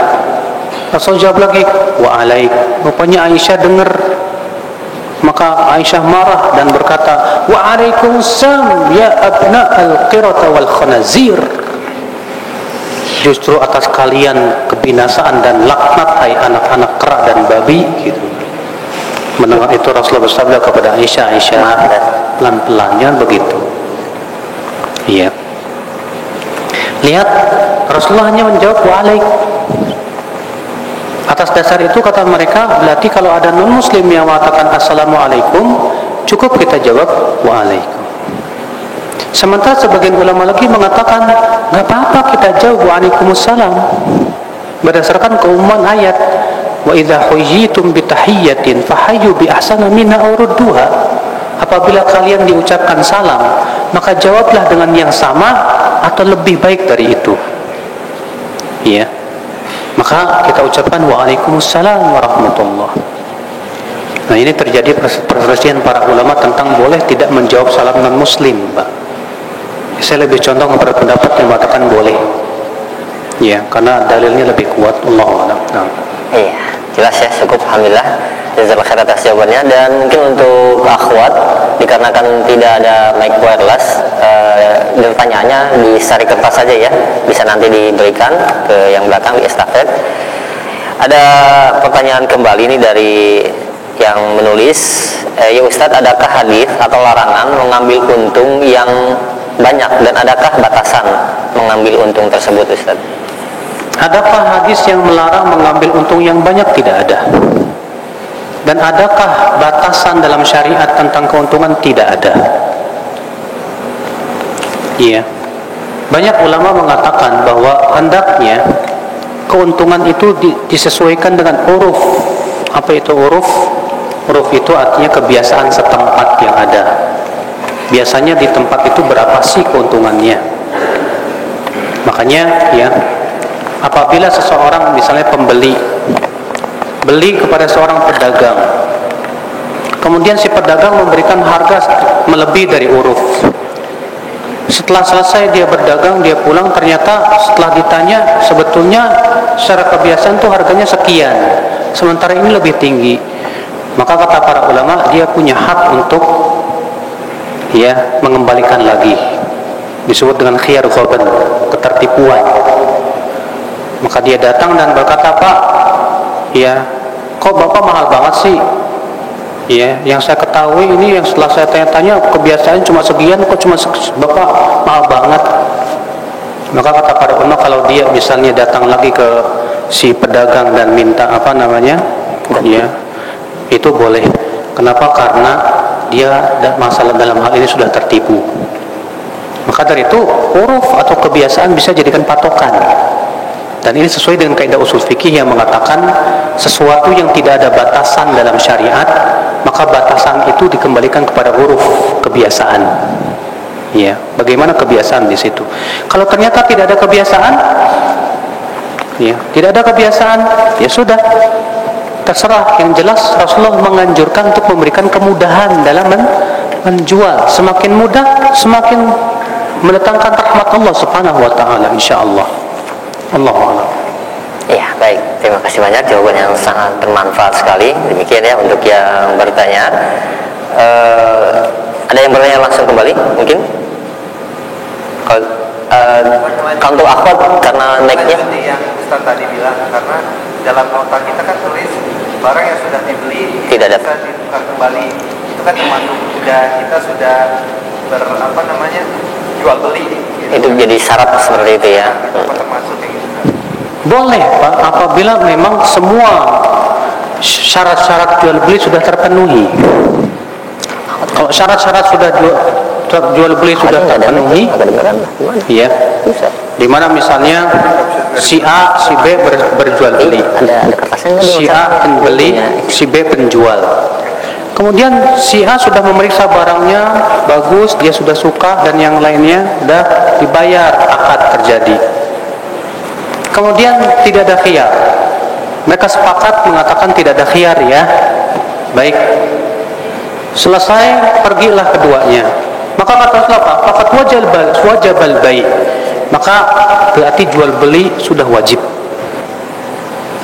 Rasul jawab lagi wa alaik. Rupanya Aisyah dengar Maka Aisyah marah dan berkata, "Wa'alaikumussalam ya abna al-qirata wal khanazir." Justru atas kalian kebinasaan dan laknat, hai anak-anak kera dan babi, gitu. Mendengar itu Rasulullah bersabda kepada Aisyah, "Aisyah, pelan-pelan, jangan begitu." Iya. Lihat, Rasulullah hanya menjawab wa'alaik. Atas dasar itu kata mereka, berarti kalau ada non-muslim yang mengatakan assalamualaikum, cukup kita jawab wa'alaikum. Sementara sebagian ulama lagi mengatakan nggak apa-apa kita jawab wa'alaikumussalam berdasarkan keumuman ayat, wa idza huyyitum bitahiyyatin fahayyu bi ahsana minha aw rudduha. Apabila kalian diucapkan salam, maka jawablah dengan yang sama atau lebih baik dari itu. Iya. Maka kita ucapkan wa'alaikumussalam warahmatullah. Nah, ini terjadi perselisihan para ulama tentang boleh tidak menjawab salam non-muslim, Pak. Saya lebih condong kepada pendapat yang mengatakan boleh. Ya, karena dalilnya lebih kuat. Allahu a'lam. Nah. Iya, jelas ya, cukup, alhamdulillah. Jazakallahu khair atas jawabannya. Dan mungkin untuk akhwat, dikarenakan tidak ada mic wireless, pertanyaannya di sari kertas saja ya, bisa nanti diberikan ke yang belakang di estafet. Ada pertanyaan kembali ini dari yang menulis, ya Ustadz, adakah hadis atau larangan mengambil untung yang banyak, dan adakah batasan mengambil untung tersebut, Ustadz? Adakah hadis yang melarang mengambil untung yang banyak? Tidak ada. Dan adakah batasan dalam syariat tentang keuntungan? Tidak ada. Iya. Banyak ulama mengatakan bahwa hendaknya keuntungan itu disesuaikan dengan uruf. Apa itu uruf? Uruf itu artinya kebiasaan setempat yang ada. Biasanya di tempat itu berapa sih keuntungannya? Makanya ya, apabila seseorang misalnya pembeli beli kepada seorang pedagang, kemudian si pedagang memberikan harga melebihi dari uruf. Setelah selesai dia berdagang, dia pulang, ternyata setelah ditanya sebetulnya secara kebiasaan tuh harganya sekian, sementara ini lebih tinggi. Maka kata para ulama, dia punya hak untuk ya mengembalikan lagi. Disebut dengan khiyar ghaban, ketertipuan. Maka dia datang dan berkata, "Pak, ya, kok Bapak mahal banget sih? Ya, yang saya ketahui ini, yang setelah saya tanya-tanya kebiasaan cuma sekian, kok cuma Bapak mahal banget." Maka kata para ulama, kalau dia misalnya datang lagi ke si pedagang dan minta apa namanya, ya, itu boleh. Kenapa? Karena dia masalah dalam hal ini sudah tertipu. Maka dari itu uruf atau kebiasaan bisa jadikan patokan. Dan ini sesuai dengan kaidah usul fikih yang mengatakan sesuatu yang tidak ada batasan dalam syariat, maka batasan itu dikembalikan kepada uruf, kebiasaan. Ya, bagaimana kebiasaan di situ? Kalau ternyata tidak ada kebiasaan, ya, tidak ada kebiasaan, ya sudah, terserah. Yang jelas Rasulullah menganjurkan untuk memberikan kemudahan dalam menjual. Semakin mudah, semakin mendatangkan rahmat Allah Subhanahu wa taala, insyaallah. Allahu a'lam. Ya, baik. Terima kasih banyak, jawaban yang sangat bermanfaat sekali. Demikian ya untuk yang bertanya. Ada yang bertanya langsung kembali mungkin? Kalau untuk akhwat karena naiknya yang Ustaz tadi bilang, karena dalam nota kita kan tulis barang yang sudah dibeli tidak bisa ditukar kembali. Itu kan termasuk kita sudah jual beli. Gitu. itu jadi syarat seperti itu ya. Apa termasuk kayak gitu? Boleh, Pak, apabila memang semua syarat-syarat jual beli sudah terpenuhi. Kalau syarat-syarat sudah jual beli sudah terpenuhi, ya, di mana misalnya si A, si B berjual beli, si A pembeli, si B penjual. Kemudian si A sudah memeriksa barangnya bagus, dia sudah suka, dan yang lainnya sudah dibayar, akad terjadi. Kemudian tidak ada khiyar. Mereka sepakat mengatakan tidak ada khiyar ya. Baik. Selesai, pergilah keduanya. Maka kata apa? Fakat wajibal bai'. Maka berarti jual beli sudah wajib.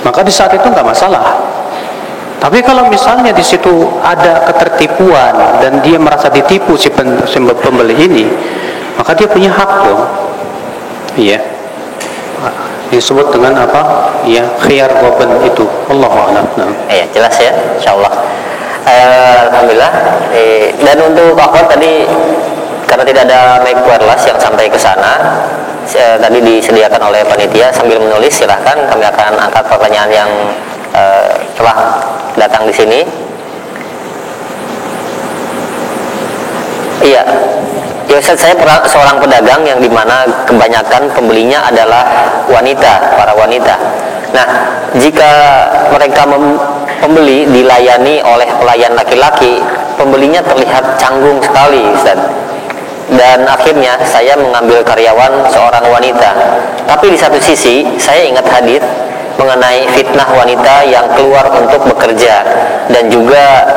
Maka di saat itu enggak masalah. Tapi kalau misalnya di situ ada ketertipuan dan dia merasa ditipu si pembeli ini, maka dia punya hak dong. Iya. Disebut dengan apa? Ya, khiyar ghaban itu. Allahu a'lam. Iya, jelas ya, insyaallah. Alhamdulillah. Dan untuk akhwat tadi karena tidak ada mic wireless yang sampai ke sana, tadi disediakan oleh panitia sambil menulis, silahkan kami akan angkat pertanyaan yang telah datang di sini. Iya, ya Ustaz, saya seorang pedagang yang dimana kebanyakan pembelinya adalah wanita, para wanita. Nah, jika mereka pembeli dilayani oleh pelayan laki-laki, pembelinya terlihat canggung sekali, Ustaz. Dan akhirnya saya mengambil karyawan seorang wanita. Tapi di satu sisi saya ingat hadis mengenai fitnah wanita yang keluar untuk bekerja, dan juga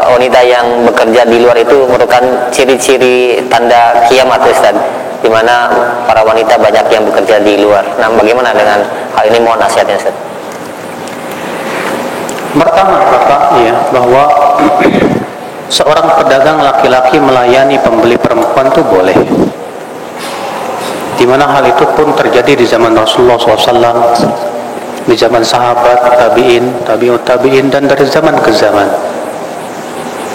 wanita yang bekerja di luar itu merupakan ciri-ciri tanda kiamat, Ustaz, di mana para wanita banyak yang bekerja di luar. Nah, bagaimana dengan hal ini, mohon nasihatnya, Ustaz. Pertama, Bapak, ya, bahwa seorang pedagang laki-laki melayani pembeli perempuan itu boleh. Di mana hal itu pun terjadi di zaman Rasulullah SAW, di zaman sahabat, tabi'in, tabi'ut tabi'in, dan dari zaman ke zaman.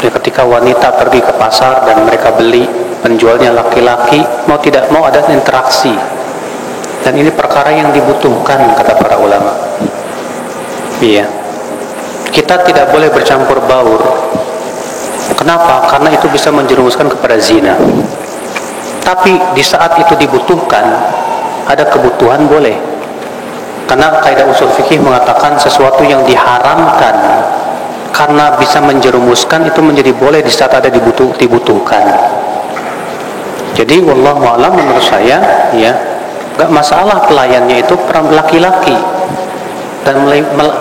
Ya, ketika wanita pergi ke pasar dan mereka beli, penjualnya laki-laki, mau tidak mau ada interaksi. Dan ini perkara yang dibutuhkan, kata para ulama. Iya. Kita tidak boleh bercampur baur. Kenapa? Karena itu bisa menjerumuskan kepada zina. Tapi di saat itu dibutuhkan, ada kebutuhan, boleh. Karena kaidah usul fikih mengatakan sesuatu yang diharamkan karena bisa menjerumuskan itu menjadi boleh di saat ada dibutuhkan. Jadi wallahu a'lam, menurut saya ya enggak masalah pelayannya itu laki-laki dan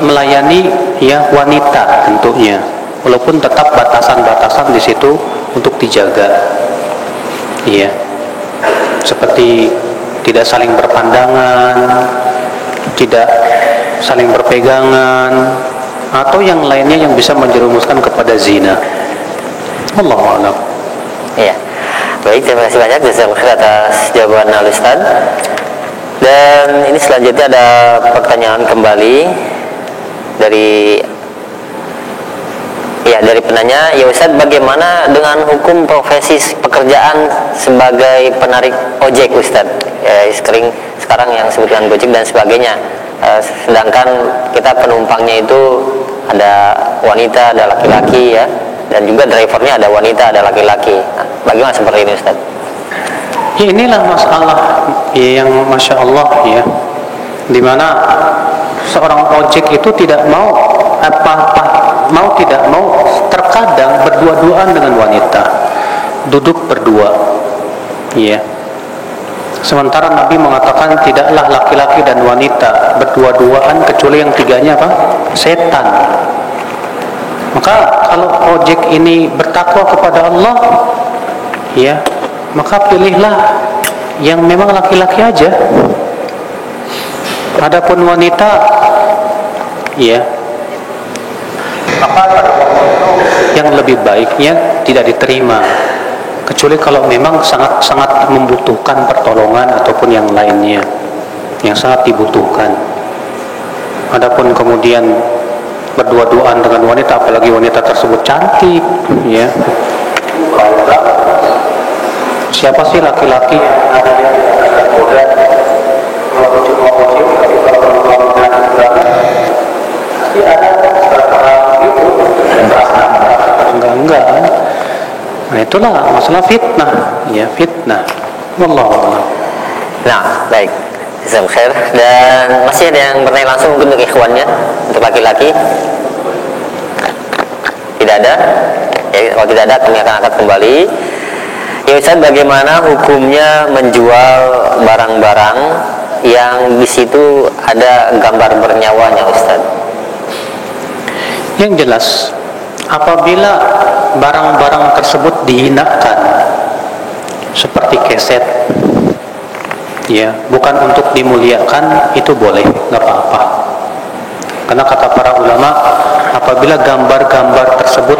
melayani ya wanita tentunya, walaupun tetap batasan-batasan di situ untuk dijaga. Iya. Seperti tidak saling berpandangan, tidak saling berpegangan, atau yang lainnya yang bisa menjerumuskan kepada zina. Wallahu a'lam. Iya. Baik, terima kasih banyak jazakumullah atas jawaban Al-Ustaz. Dan ini selanjutnya ada pertanyaan kembali dari penanya. Ya Ustaz, bagaimana dengan hukum profesi pekerjaan sebagai penarik ojek, Ustaz? Ya, sekarang yang disebutkan Gojek dan sebagainya. Sedangkan kita penumpangnya itu ada wanita, ada laki-laki ya, dan juga drivernya ada wanita, ada laki-laki. Nah, bagaimana seperti ini, Ustaz? Ya, inilah masalah yang Masya Allah ya, dimana seorang ojek itu tidak mau tidak mau terkadang berdua-duaan dengan wanita, duduk berdua ya. Sementara Nabi mengatakan tidaklah laki-laki dan wanita berdua-duaan kecuali yang tiganya apa? Setan. Maka kalau ojek ini bertakwa kepada Allah ya, maka pilihlah yang memang laki-laki aja. Adapun wanita ya, maka yang lebih baiknya tidak diterima, kecuali kalau memang sangat membutuhkan pertolongan ataupun yang lainnya yang sangat dibutuhkan. Adapun kemudian berdua-duaan dengan wanita, apalagi wanita tersebut cantik ya, siapa sih laki-laki yang ada yang tergoda kalau cuma ojek tapi kalau pasti ada itu enggak. Nah, itulah masalah fitnah ya, fitnah. Wallahu a'lam. Nah, baik. Jazakumullah khair. Dan masih ada yang bertanya langsung mungkin untuk ikhwannya, untuk laki-laki? Tidak ada? Ya, kalau tidak ada kami akan angkat kembali. Ya Ustaz, bagaimana hukumnya menjual barang-barang yang di situ ada gambar bernyawanya, Ustaz? Yang jelas, apabila barang-barang tersebut dihinakan seperti keset ya, bukan untuk dimuliakan, itu boleh, nggak apa-apa. Karena kata para ulama, apabila gambar-gambar tersebut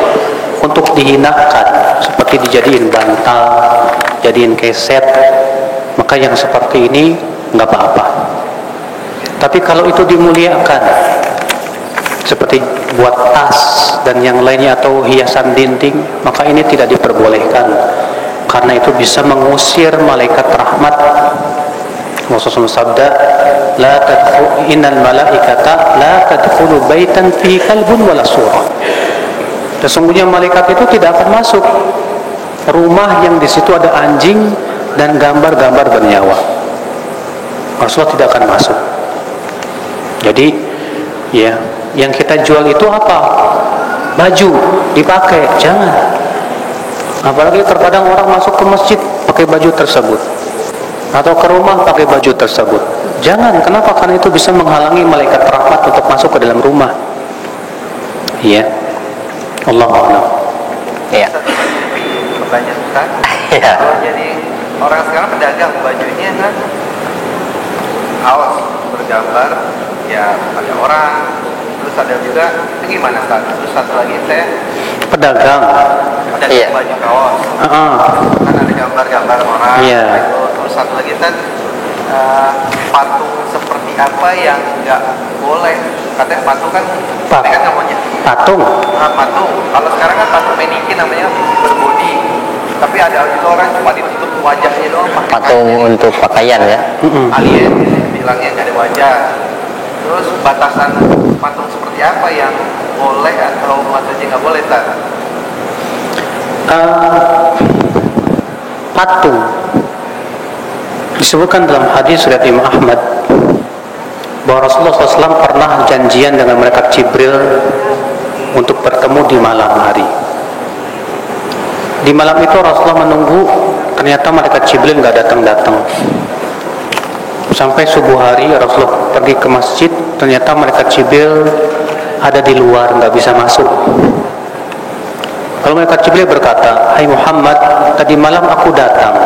untuk dihinakan, seperti dijadiin bantal, jadiin keset, maka yang seperti ini nggak apa-apa. Tapi kalau itu dimuliakan, seperti buat tas dan yang lainnya atau hiasan dinding, maka ini tidak diperbolehkan, karena itu bisa mengusir malaikat rahmat. Rasulullah sabda, la tadkhulu innal malaikata la tadkhulu baitan fihi kalbun wala surah. Sesungguhnya malaikat itu tidak akan masuk rumah yang di situ ada anjing dan gambar-gambar bernyawa. Rasulullah tidak akan masuk. Jadi ya, yang kita jual itu apa? Baju dipakai, jangan. Apalagi terkadang orang masuk ke masjid pakai baju tersebut, atau ke rumah pakai baju tersebut. Jangan, kenapa? Karena itu bisa menghalangi malaikat rahmat untuk masuk ke dalam rumah. Iya. Allahu a'lam. Iya. Pertanyaan Ustaz. Iya. Kalau jadi orang sekarang pedagang bajunya kan kaos bergambar ya ada orang, terus ada juga itu gimana Ustaz? Terus satu lagi saya Pedagang. Iya. baju kaos kan ada gambar-gambar orang. Iya. Terus satu lagi Ustaz, patung seperti apa yang nggak boleh? Katanya patung kan mereka nggak maunya Patung. patung. Kalau sekarang kan patung manikin namanya berbody, tapi ada juga orang cuma ditutup wajahnya doang pakai Patung untuk pakaian ya. alien bilangnya nggak ada wajah. Terus batasan patung seperti apa yang boleh atau maksudnya nggak boleh Ustaz? Patung disebutkan dalam hadis riwayat Imam Ahmad bahwa Rasulullah SAW pernah janjian dengan malaikat Jibril untuk bertemu di malam hari. Di malam itu Rasulullah menunggu, ternyata malaikat Jibril nggak datang-datang. Sampai subuh hari Rasulullah pergi ke masjid, ternyata malaikat Jibril ada di luar, nggak bisa masuk. Lalu malaikat Jibril berkata, "Hai Muhammad, tadi malam aku datang,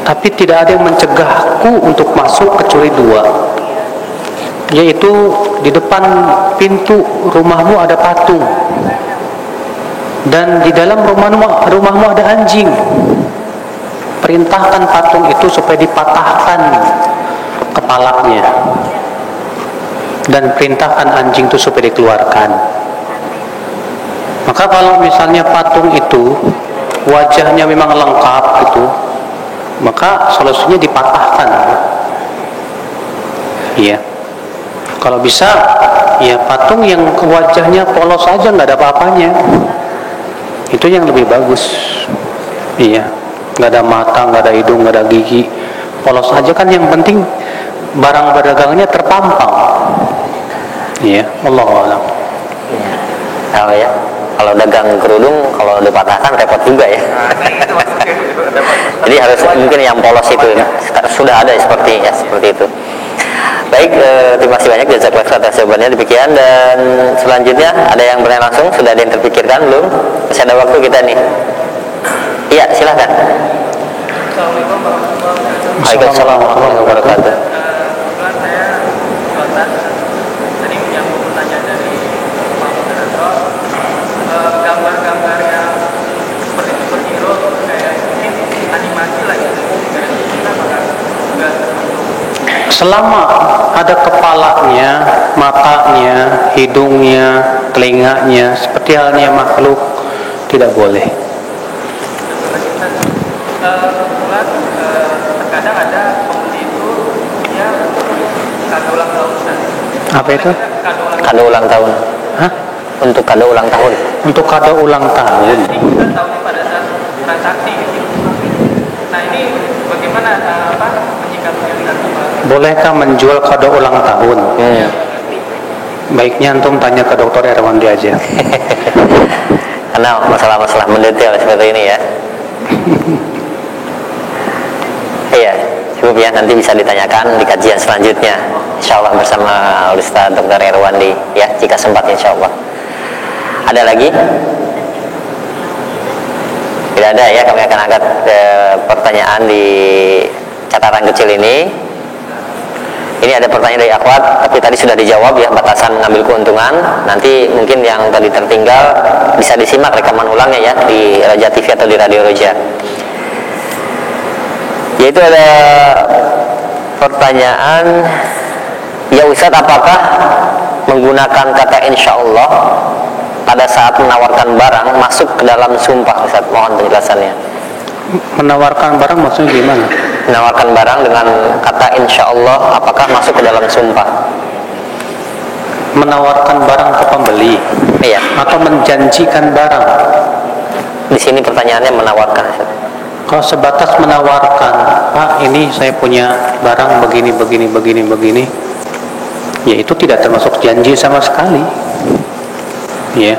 tapi tidak ada yang mencegahku untuk masuk kecuali dua, yaitu di depan pintu rumahmu ada patung, dan di dalam rumahmu ada anjing. Perintahkan patung itu supaya dipatahkan kepalanya, dan perintahkan anjing itu supaya dikeluarkan." Maka kalau misalnya patung itu wajahnya memang lengkap gitu, maka solusinya dipatahkan. Iya. Kalau bisa, ya patung yang wajahnya polos aja, nggak ada apa-apanya. Itu yang lebih bagus. Iya. Nggak ada mata, nggak ada hidung, nggak ada gigi, polos aja kan, yang penting barang berdagangnya terpampang. Iya. Allahu a'lam. Iya. Tahu ya. Kalau dagang kerudung, kalau dipatahkan repot juga ya. Jadi harus mungkin yang polos itu sudah ada seperti itu. Baik, terima kasih banyak jazakallahu atas jawabannya. Demikian, dan selanjutnya ada yang bertanya langsung, sudah ada yang terpikirkan belum? Masih ada waktu kita nih. Iya, silakan. Waalaikumsalam warahmatullahi wabarakatuh. Gambar-gambar yang seperti superhero kayak ini animasi lagi selama ada kepalanya, matanya, hidungnya, telinganya, seperti halnya makhluk, tidak boleh. Kebetulan terkadang ada pembeli itu dia kado ulang tahun. Apa itu? Kado ulang tahun. Hah? Untuk kado ulang tahun. Untuk kado ulang tahun. Jadi kita tahunya pada saat transaksi gitu. Nah ini bagaimana menyikapinya? Bolehkah menjual kado ulang tahun? Baiknya antum tanya ke Dr. Erwandi aja. Karena masalah-masalah mendetail seperti ini ya. Iya, cukup ya, nanti bisa ditanyakan di kajian selanjutnya, insyaallah bersama Ustaz Dr. Erwandi ya, jika sempat insyaallah. Ada lagi? Tidak ada ya, kami akan angkat pertanyaan di catatan kecil ini. Ini ada pertanyaan dari akhwat, tapi tadi sudah dijawab ya, batasan mengambil keuntungan. Nanti mungkin yang tadi tertinggal bisa disimak rekaman ulangnya ya di Raja TV atau di Radio Roja. Yaitu ada pertanyaan, ya Ustadz, apakah menggunakan kata insya Allah pada saat menawarkan barang masuk ke dalam sumpah? Ustadz, mohon penjelasannya. Menawarkan barang maksudnya gimana? Menawarkan barang dengan kata insya Allah, apakah masuk ke dalam sumpah? Menawarkan barang ke pembeli, Iya. atau menjanjikan barang? Di sini pertanyaannya menawarkan. Kalau sebatas menawarkan, Pak, ini saya punya barang begini, ya itu tidak termasuk janji sama sekali. Ya.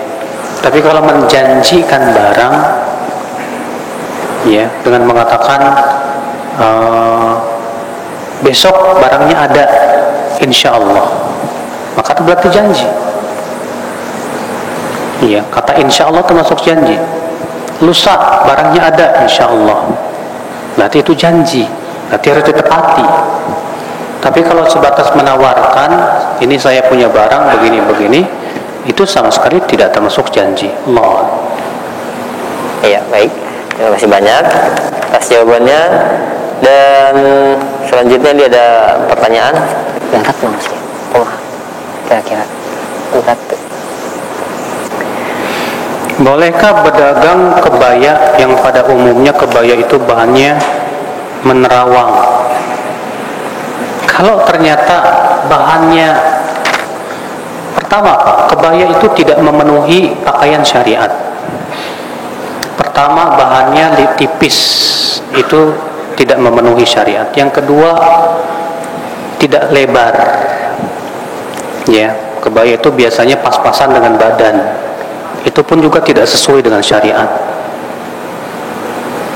Tapi kalau menjanjikan barang, ya, dengan mengatakan besok barangnya ada, insya Allah, maka itu berarti janji. Iya, kata insya Allah termasuk janji. Lusa barangnya ada, insya Allah, berarti itu janji, berarti harus ditepati. Tapi kalau sebatas menawarkan, ini saya punya barang begini, itu sama sekali tidak termasuk janji. Allah. Iya, baik. Terima kasih banyak atas jawabannya. Dan selanjutnya dia ada pertanyaan. Angkat Mas. Kira-kira angkat. Bolehkah berdagang kebaya yang pada umumnya kebaya itu bahannya menerawang? Kalau ternyata bahannya, pertama, kebaya itu tidak memenuhi pakaian syariat. Pertama, bahannya tipis, itu tidak memenuhi syariat. Yang kedua, tidak lebar. Ya, kebaya itu biasanya pas-pasan dengan badan. Itu pun juga tidak sesuai dengan syariat.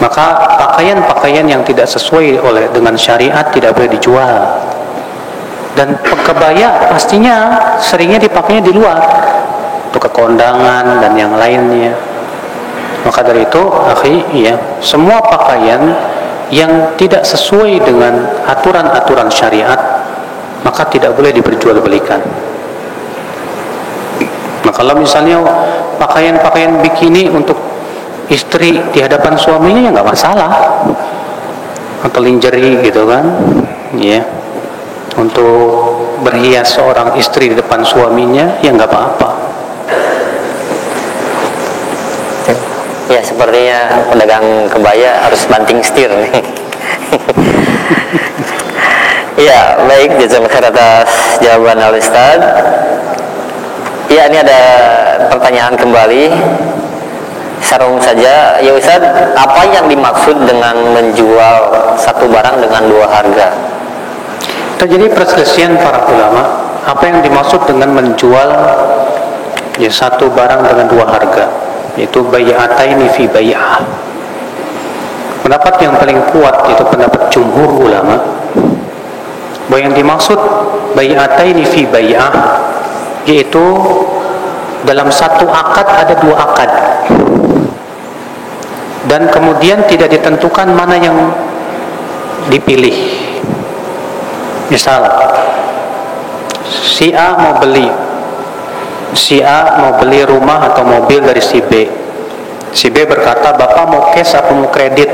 Maka pakaian-pakaian yang tidak sesuai dengan syariat tidak boleh dijual. Dan kebaya pastinya seringnya dipakainya di luar, untuk ke kondangan dan yang lainnya. Maka dari itu, ya, semua pakaian yang tidak sesuai dengan aturan-aturan syariat, maka tidak boleh diperjualbelikan. Nah, kalau misalnya pakaian-pakaian bikini untuk istri di hadapan suaminya, ya nggak masalah. Atau lingerie gitu kan, ya, untuk berhias seorang istri di depan suaminya, ya nggak apa-apa. Ya, sepertinya pedagang kebaya harus banting setir nih. Ya, baik, jazakallahu khair atas jawaban Al-Ustaz. Ya, ini ada pertanyaan kembali. Sarung saja, ya Ustaz, apa yang dimaksud dengan menjual satu barang dengan dua harga? Terjadi perselisihan para ulama, apa yang dimaksud dengan menjual ya satu barang dengan dua harga, yaitu bai'ataini fi bai'ah. Pendapat yang paling kuat yaitu pendapat jumhur ulama, bahwa yang dimaksud bai'ataini fi bai'ah yaitu dalam satu akad ada dua akad, dan kemudian tidak ditentukan mana yang dipilih. Misal si A mau beli rumah atau mobil dari si B. Si B berkata, "Bapak mau cash atau mau kredit?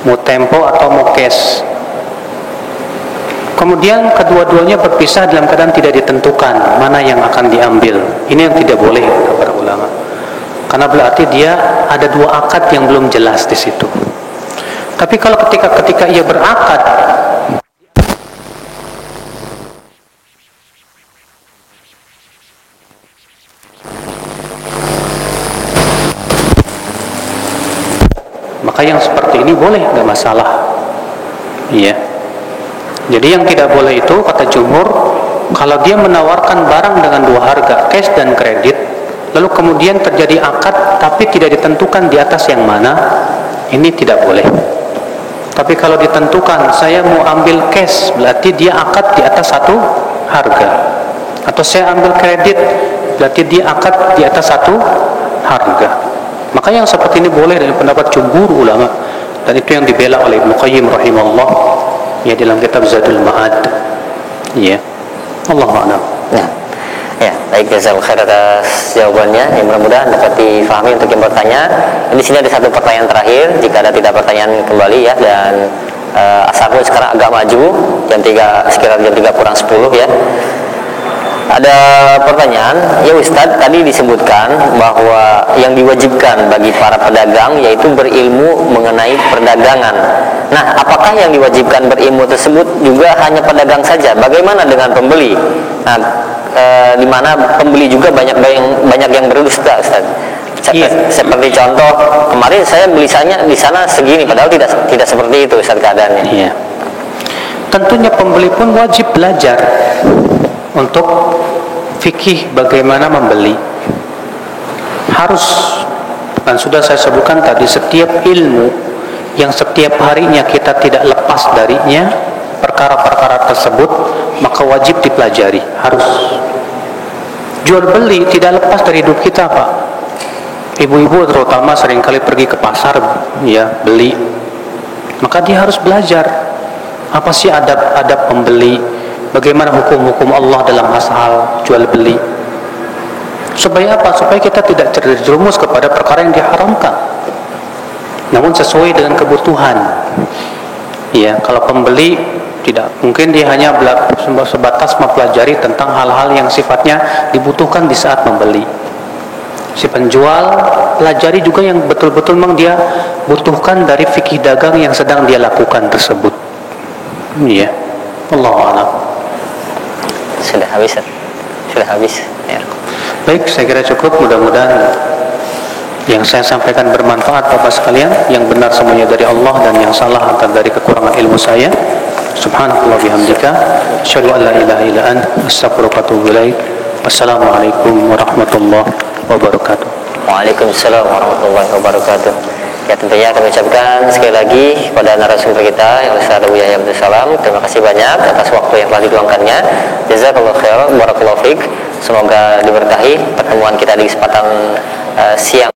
Mau tempo atau mau cash?" Kemudian kedua-duanya berpisah dalam keadaan tidak ditentukan mana yang akan diambil. Ini yang tidak boleh kata para ulama. Karena berarti dia ada dua akad yang belum jelas di situ. Tapi kalau ketika ia berakad, maka yang seperti ini boleh, nggak masalah. Iya. Jadi yang tidak boleh itu kata jumhur, kalau dia menawarkan barang dengan dua harga, cash dan kredit, lalu kemudian terjadi akad tapi tidak ditentukan di atas yang mana, ini tidak boleh. Tapi kalau ditentukan saya mau ambil cash, berarti dia akad di atas satu harga. Atau saya ambil kredit, berarti dia akad di atas satu harga. Maka yang seperti ini boleh dari pendapat jumhur ulama, dan itu yang dibela oleh Ibnu Qayyim rahimahullah ya dalam kitab Zadul Ma'ad. Ya, Allah a'lam. Nah, ya, baik, jazakallahu khair atas jawabannya. Yang mudah-mudahan dapat difahami untuk yang bertanya. Di sini ada satu pertanyaan terakhir. Jika ada tidak pertanyaan kembali ya, dan asarnya sekarang agak maju, sekitar jam 3 kurang 10 ya. Ada pertanyaan, ya Ustadz, tadi disebutkan bahwa yang diwajibkan bagi para pedagang yaitu berilmu mengenai perdagangan. Nah, apakah yang diwajibkan berilmu tersebut juga hanya pedagang saja? Bagaimana dengan pembeli? Nah, di mana pembeli juga banyak yang berdusta, Ustadz. Seperti contoh kemarin saya beli di sana segini, padahal tidak seperti itu Ustadz keadaannya. Iya. Tentunya pembeli pun wajib belajar untuk fikih bagaimana membeli. Harus, dan sudah saya sebutkan tadi, setiap ilmu yang setiap harinya kita tidak lepas darinya, perkara-perkara tersebut, maka wajib dipelajari. Harus. Jual beli tidak lepas dari hidup kita, Pak. Ibu-ibu terutama seringkali pergi ke pasar ya, beli. Maka dia harus belajar apa sih adab-adab pembeli, bagaimana hukum-hukum Allah dalam hal jual beli. Supaya apa? Supaya kita tidak terjerumus kepada perkara yang diharamkan, namun sesuai dengan kebutuhan. Ya, kalau pembeli tidak mungkin dia hanya sebatas mempelajari tentang hal-hal yang sifatnya dibutuhkan di saat membeli. Si penjual pelajari juga yang betul-betul memang dia butuhkan dari fikih dagang yang sedang dia lakukan tersebut. Iya, Allahu a'lam. Sudah habis ya. Baik, saya kira cukup. Mudah-mudahan yang saya sampaikan bermanfaat Bapak sekalian. Yang benar semuanya dari Allah, dan yang salah antara dari kekurangan ilmu saya. Subhanallah bihamdika, asyhadu an la ilaha illa anta, astaghfiruka wa atubu ilaik. Wassalamualaikum warahmatullahi wabarakatuh. Waalaikumsalam warahmatullahi wabarakatuh. Ya, tentunya kami ucapkan sekali lagi kepada narasumber kita yang Ustaz Abu Yahya Abdul Salam, terima kasih banyak atas waktu yang telah diluangkannya. Jazakallahu khairan, barakallahu fiik. Semoga diberkahi pertemuan kita di kesempatan siang